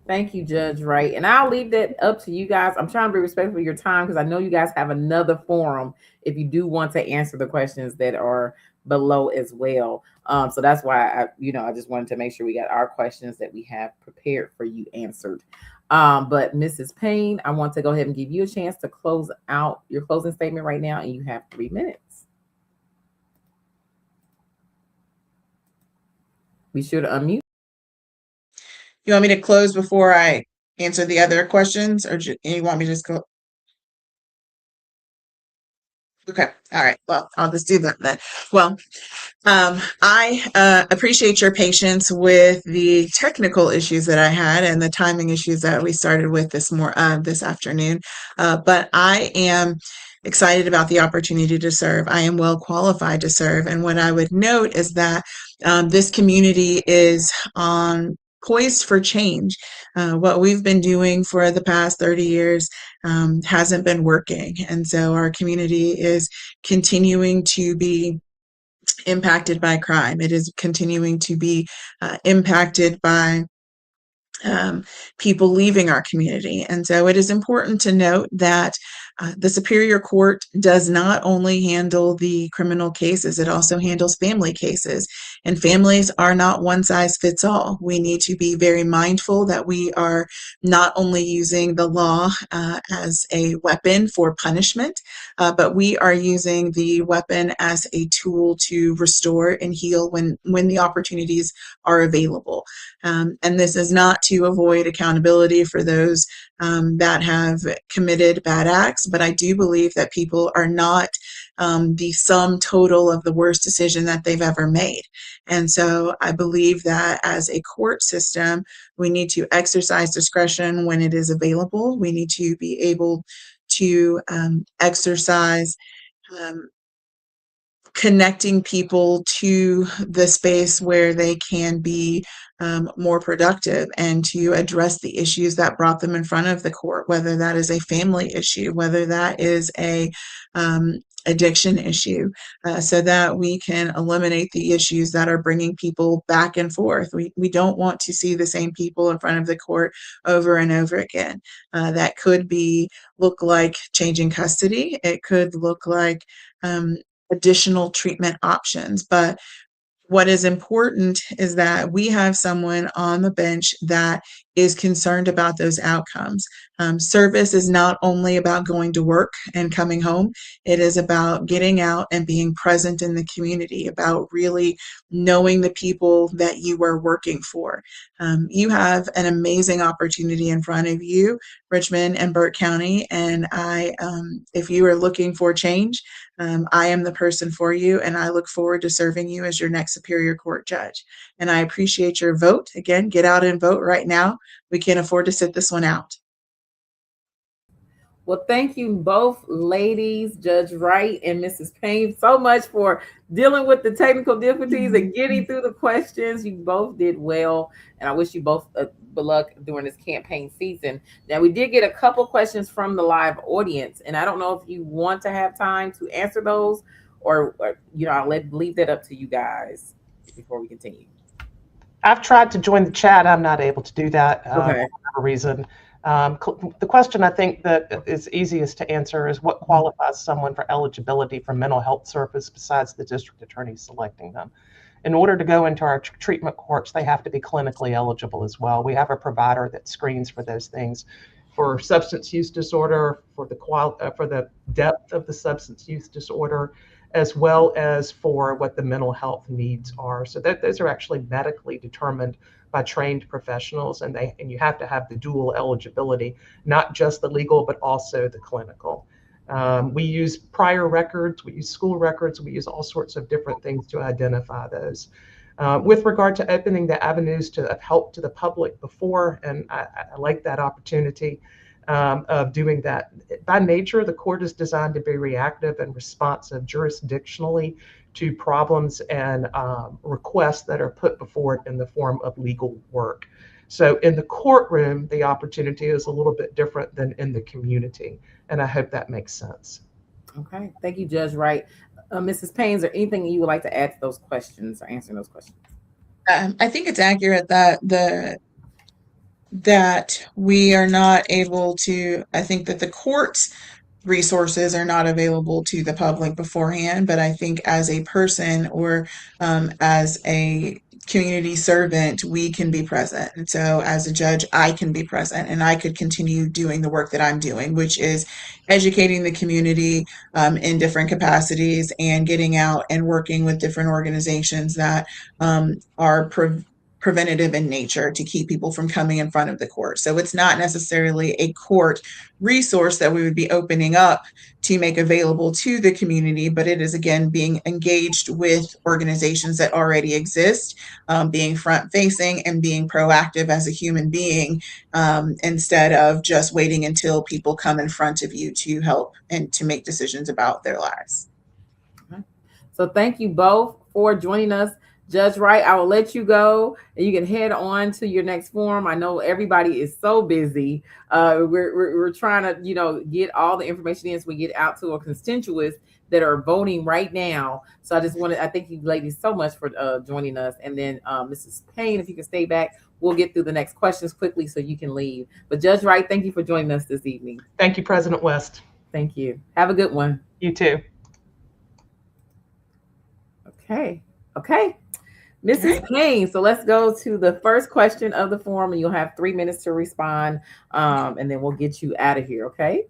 Thank you, Judge Wright. And I'll leave that up to you guys. I'm trying to be respectful of your time because I know you guys have another forum if you do want to answer the questions that are below as well. So that's why I just wanted to make sure we got our questions that we have prepared for you answered. But Mrs. Payne, I want to go ahead and give you a chance to close out your closing statement right now, and you have 3 minutes. Be sure to unmute. You want me to close before I answer the other questions, or you want me to just go? Okay. All right. Well, I'll just do that then. Well, I appreciate your patience with the technical issues that I had and the timing issues that we started with this afternoon. But I am excited about the opportunity to serve. I am well qualified to serve. And what I would note is that this community is on poised for change. What we've been doing for the past 30 years hasn't been working. And so our community is continuing to be impacted by crime. It is continuing to be impacted by people leaving our community. And so it is important to note that the Superior Court does not only handle the criminal cases, it also handles family cases. And families are not one size fits all. We need to be very mindful that we are not only using the law as a weapon for punishment, but we are using the weapon as a tool to restore and heal when the opportunities are available. And this is not to avoid accountability for those that have committed bad acts, but I do believe that people are not the sum total of the worst decision that they've ever made. And so I believe that as a court system, we need to exercise discretion when it is available. We need to be able to exercise connecting people to the space where they can be more productive and to address the issues that brought them in front of the court, whether that is a family issue, whether that is a addiction issue, so that we can eliminate the issues that are bringing people back and forth. We don't want to see the same people in front of the court over and over again. That could look like changing custody. It could look like additional treatment options. But what is important is that we have someone on the bench that is concerned about those outcomes. Service is not only about going to work and coming home. It is about getting out and being present in the community, about really knowing the people that you are working for. You have an amazing opportunity in front of you, Richmond and Burke County, and if you are looking for change, I am the person for you, and I look forward to serving you as your next Superior Court judge. And I appreciate your vote. Again, get out and vote right now. We can't afford to sit this one out. Well, thank you both ladies, Judge Wright and Mrs. Payne, so much for dealing with the technical difficulties and getting through the questions. You both did well, and I wish you both good luck during this campaign season. Now, we did get a couple questions from the live audience, and I don't know if you want to have time to answer those, or I'll leave that up to you guys before we continue. I've tried to join the chat. I'm not able to do that for whatever reason. The question I think that is easiest to answer is what qualifies someone for eligibility for mental health service besides the district attorney selecting them. In order to go into our treatment courts, they have to be clinically eligible as well. We have a provider that screens for those things, for substance use disorder, for the depth of the substance use disorder, as well as for what the mental health needs are. So those are actually medically determined by trained professionals, and you have to have the dual eligibility, not just the legal, but also the clinical. We use prior records, we use school records, we use all sorts of different things to identify those. With regard to opening the avenues of help to the public before, and I like that opportunity of doing that. By nature, the court is designed to be reactive and responsive jurisdictionally to problems and requests that are put before it in the form of legal work. So in the courtroom, the opportunity is a little bit different than in the community. And I hope that makes sense. Okay. Thank you, Judge Wright. Mrs. Payne, is there anything you would like to add to those questions or answering those questions? I think it's accurate that that we are not able to. I think that the courts resources are not available to the public beforehand, but I think as a person or as a community servant, we can be present. And so as a judge, I can be present and I could continue doing the work that I'm doing, which is educating the community in different capacities and getting out and working with different organizations that are preventative in nature to keep people from coming in front of the court. So it's not necessarily a court resource that we would be opening up to make available to the community, but it is again being engaged with organizations that already exist, being front facing and being proactive as a human being, instead of just waiting until people come in front of you to help and to make decisions about their lives. So thank you both for joining us. Judge Wright, I will let you go and you can head on to your next forum. I know everybody is so busy. We're trying to, get all the information in so we get out to our constituents that are voting right now. So I thank you ladies so much for joining us. And then Mrs. Payne, if you can stay back, we'll get through the next questions quickly so you can leave. But Judge Wright, thank you for joining us this evening. Thank you, President West. Thank you. Have a good one. You too. Okay. Mrs. Payne, so let's go to the first question of the forum, and you'll have 3 minutes to respond, and then we'll get you out of here, okay?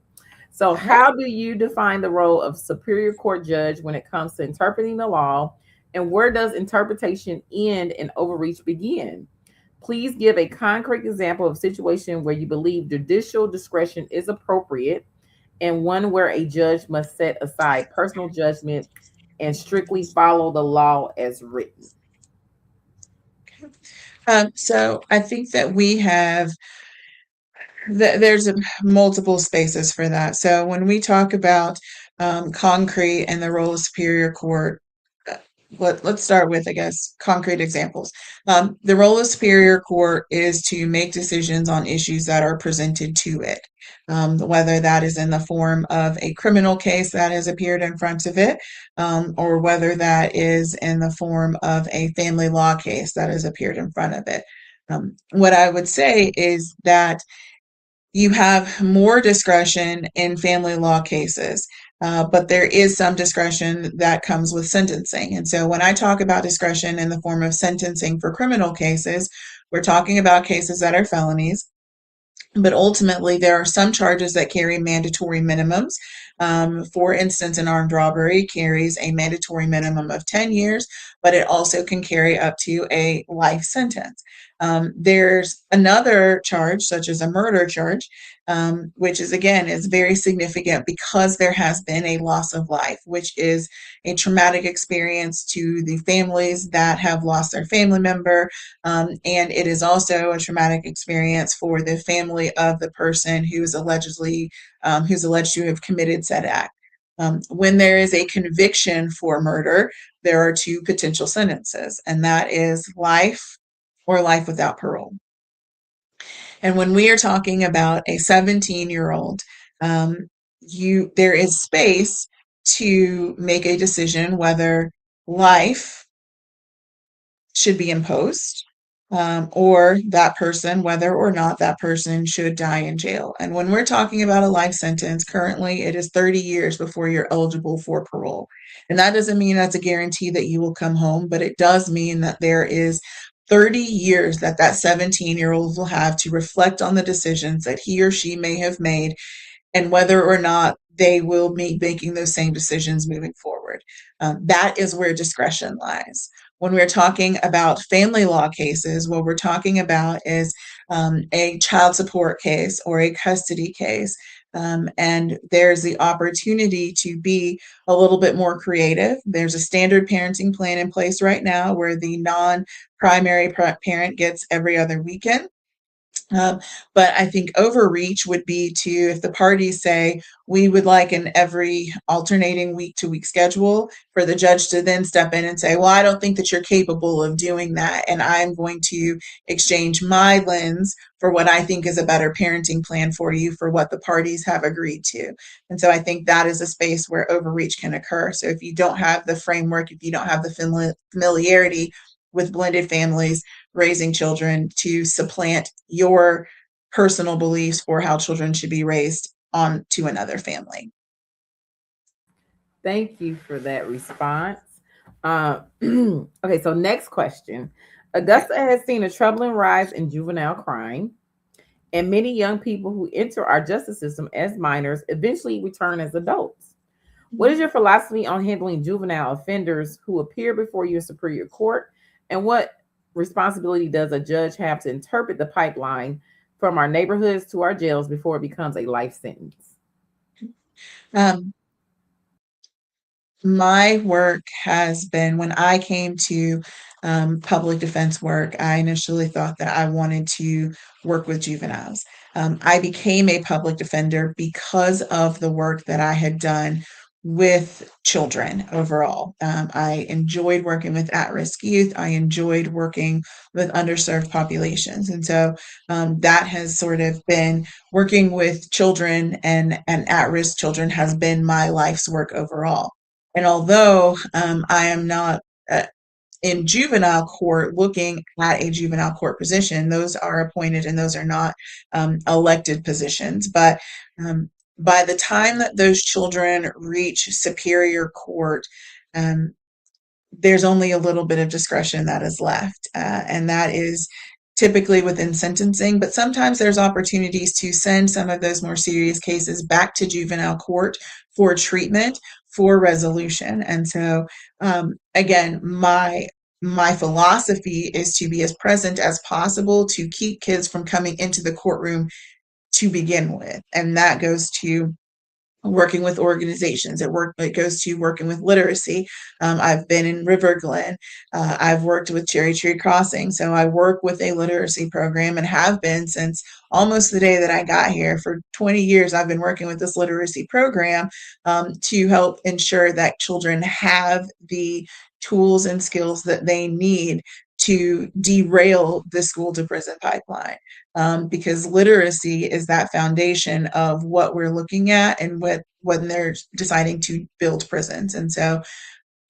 So how do you define the role of Superior Court judge when it comes to interpreting the law, and where does interpretation end and overreach begin? Please give a concrete example of a situation where you believe judicial discretion is appropriate and one where a judge must set aside personal judgment and strictly follow the law as written. So I think that there's multiple spaces for that. So when we talk about concrete and the role of Superior Court, let's start with, I guess, concrete examples. The role of Superior Court is to make decisions on issues that are presented to it, whether that is in the form of a criminal case that has appeared in front of it, or whether that is in the form of a family law case that has appeared in front of it. What I would say is that you have more discretion in family law cases, but there is some discretion that comes with sentencing. And so when I talk about discretion in the form of sentencing for criminal cases, we're talking about cases that are felonies. But ultimately, there are some charges that carry mandatory minimums. For instance, an armed robbery carries a mandatory minimum of 10 years, but it also can carry up to a life sentence. There's another charge, such as a murder charge, which is very significant because there has been a loss of life, which is a traumatic experience to the families that have lost their family member. And it is also a traumatic experience for the family of the person who's alleged to have committed said act. When there is a conviction for murder, there are two potential sentences, and that is life or life without parole. And when we are talking about a 17-year-old, there is space to make a decision whether life should be imposed or that person, whether or not that person should die in jail. And when we're talking about a life sentence, currently it is 30 years before you're eligible for parole. And that doesn't mean that's a guarantee that you will come home, but it does mean that there is 30 years that that 17-year-old will have to reflect on the decisions that he or she may have made and whether or not they will be making those same decisions moving forward. That is where discretion lies. When we're talking about family law cases, what we're talking about is a child support case or a custody case. And there's the opportunity to be a little bit more creative. There's a standard parenting plan in place right now where the non primary parent gets every other weekend. Um, but I think overreach would be to, if the parties say we would like an every alternating week to week schedule, for the judge to then step in and say, well, I don't think that you're capable of doing that. And I'm going to exchange my lens for what I think is a better parenting plan for you for what the parties have agreed to. And so I think that is a space where overreach can occur. So if you don't have the framework, if you don't have the familiarity with blended families, raising children, to supplant your personal beliefs for how children should be raised on to another family. Thank you for that response. Okay, so next question. Okay. Augusta has seen a troubling rise in juvenile crime, and many young people who enter our justice system as minors eventually return as adults. What is your philosophy on handling juvenile offenders who appear before your superior court? And what responsibility does a judge have to interpret the pipeline from our neighborhoods to our jails before it becomes a life sentence? Um, my work has been, when I came to public defense work, I initially thought that I wanted to work with juveniles. I became a public defender because of the work that I had done with children overall. I enjoyed working with at risk youth, I enjoyed working with underserved populations. And so that has sort of been working with children and at risk children has been my life's work overall. And although I am not uh, in juvenile court looking at a juvenile court position, those are appointed and those are not elected positions. But by the time that those children reach superior court, um, there's only a little bit of discretion that is left, and that is typically within sentencing. But sometimes there's opportunities to send some of those more serious cases back to juvenile court for treatment, for resolution. And so, again, my philosophy is to be as present as possible to keep kids from coming into the courtroom to begin with, and that goes to working with organizations. It goes to working with literacy. I've been in River Glen. I've worked with Cherry Tree Crossing. So I work with a literacy program and have been since almost the day that I got here. For 20 years, I've been working with this literacy program to help ensure that children have the tools and skills that they need to derail the school to prison pipeline, because literacy is that foundation of what we're looking at and what when they're deciding to build prisons. And so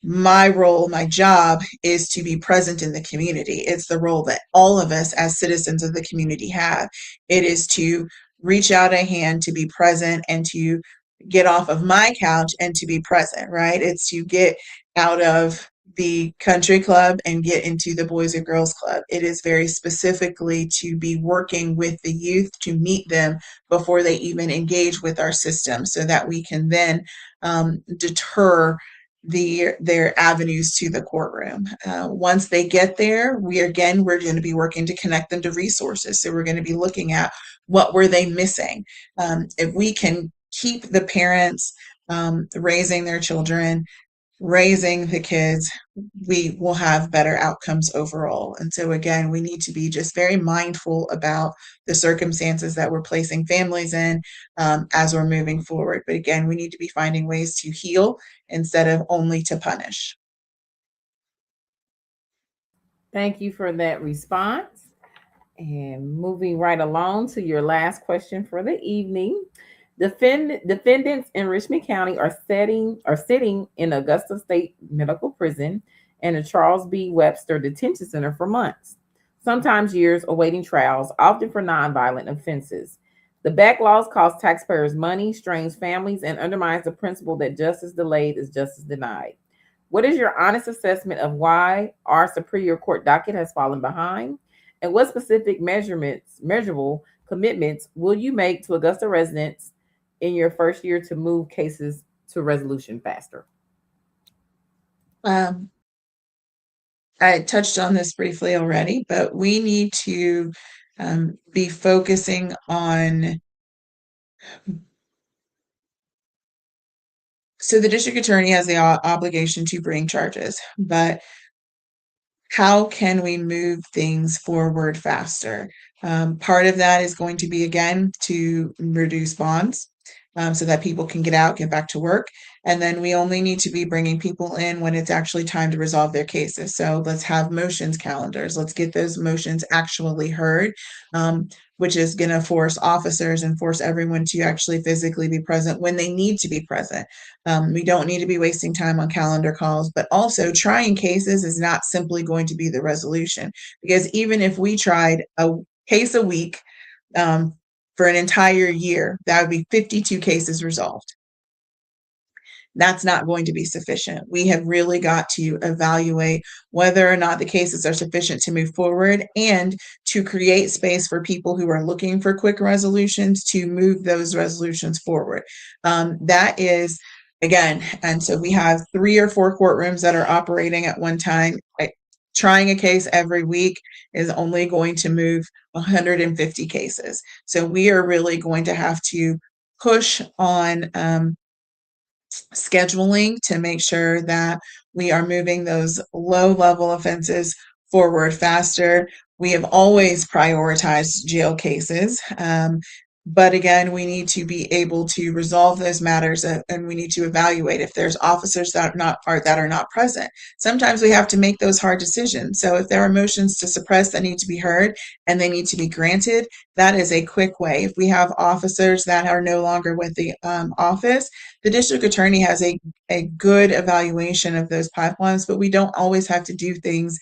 my role, my job is to be present in the community. It's the role that all of us as citizens of the community have. It is to reach out a hand to be present and to get off of my couch and to be present, right? It's to get out of the country club and get into the Boys and Girls Club. It is very specifically to be working with the youth to meet them before they even engage with our system so that we can then deter their avenues to the courtroom. Once they get there, we're going to be working to connect them to resources. So we're going to be looking at what were they missing. If we can keep the parents raising their children, raising the kids, we will have better outcomes overall. And so again, we need to be just very mindful about the circumstances that we're placing families in as we're moving forward. But again, we need to be finding ways to heal instead of only to punish. Thank you for that response. And moving right along to your last question for the evening. Defendants in Richmond County are sitting in Augusta State Medical Prison and the Charles B. Webster Detention Center for months. sometimes years awaiting trials, often for nonviolent offenses. The backlogs cost taxpayers money, strains families, and undermines the principle that justice delayed is justice denied. What is your honest assessment of why our Superior Court docket has fallen behind? And what specific measurable commitments will you make to Augusta residents in your first year to move cases to resolution faster? Um, I touched on this briefly already, but we need to be focusing on. So the district attorney has the obligation to bring charges, but how can we move things forward faster? Part of that is going to be, again, to reduce bonds so that people can get out, get back to work. And then we only need to be bringing people in when it's actually time to resolve their cases. So let's have motions calendars. Let's get those motions actually heard, which is going to force officers and force everyone to actually physically be present when they need to be present. We don't need to be wasting time on calendar calls, but also trying cases is not simply going to be the resolution, because even if we tried a case a week for an entire year, that would be 52 cases resolved. That's not going to be sufficient. We have really got to evaluate whether or not the cases are sufficient to move forward and to create space for people who are looking for quick resolutions to move those resolutions forward. That is, again, and so we have 3 or 4 courtrooms that are operating at one time. Trying a case every week is only going to move 150 cases. So we are really going to have to push on scheduling to make sure that we are moving those low level offenses forward faster. We have always prioritized jail cases. But again, we need to be able to resolve those matters, and we need to evaluate if there's officers that are not present. Sometimes we have to make those hard decisions. So if there are motions to suppress that need to be heard and they need to be granted, that is a quick way. If we have officers that are no longer with the office, the district attorney has a good evaluation of those pipelines, but we don't always have to do things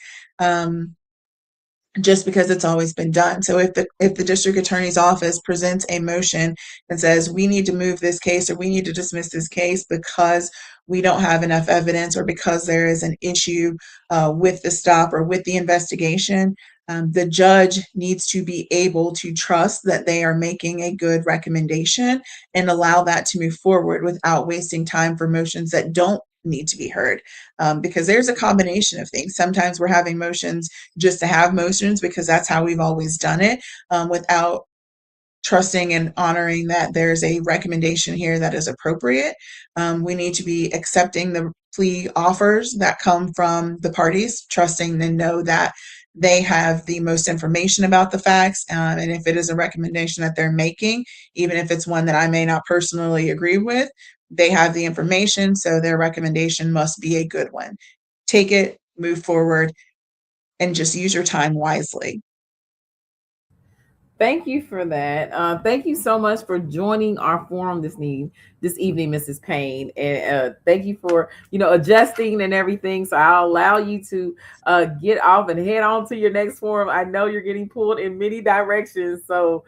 just because it's always been done. So if the district attorney's office presents a motion and says we need to move this case or we need to dismiss this case because we don't have enough evidence or because there is an issue with the stop or with the investigation, the judge needs to be able to trust that they are making a good recommendation and allow that to move forward without wasting time for motions that don't need to be heard, because there's a combination of things. Sometimes we're having motions just to have motions because that's how we've always done it, without trusting and honoring that there's a recommendation here that is appropriate. We need to be accepting the plea offers that come from the parties, trusting and know that they have the most information about the facts. And if it is a recommendation that they're making, even if it's one that I may not personally agree with, they have the information, so their recommendation must be a good one. Take it, move forward, and just use your time wisely. Thank you for that. Thank you so much for joining our forum this evening, Mrs. Payne, and thank you for adjusting and everything. So I'll allow you to get off and head on to your next forum. I know you're getting pulled in many directions, so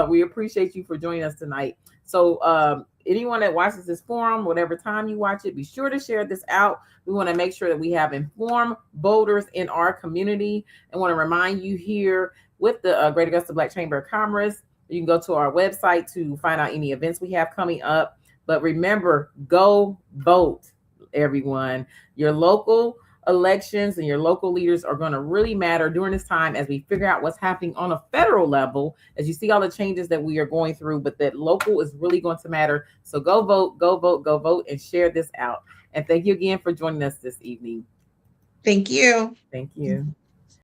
we appreciate you for joining us tonight. So anyone that watches this forum, whatever time you watch it, be sure to share this out. We want to make sure that we have informed voters in our community. I want to remind you here with the Greater Augusta Black Chamber of Commerce, you can go to our website to find out any events we have coming up. But remember, go vote, everyone. Your local elections and your local leaders are going to really matter during this time as we figure out what's happening on a federal level, as you see all the changes that we are going through, but that local is really going to matter. So go vote, go vote, go vote, and share this out. And thank you again for joining us this evening. Thank you. Thank you.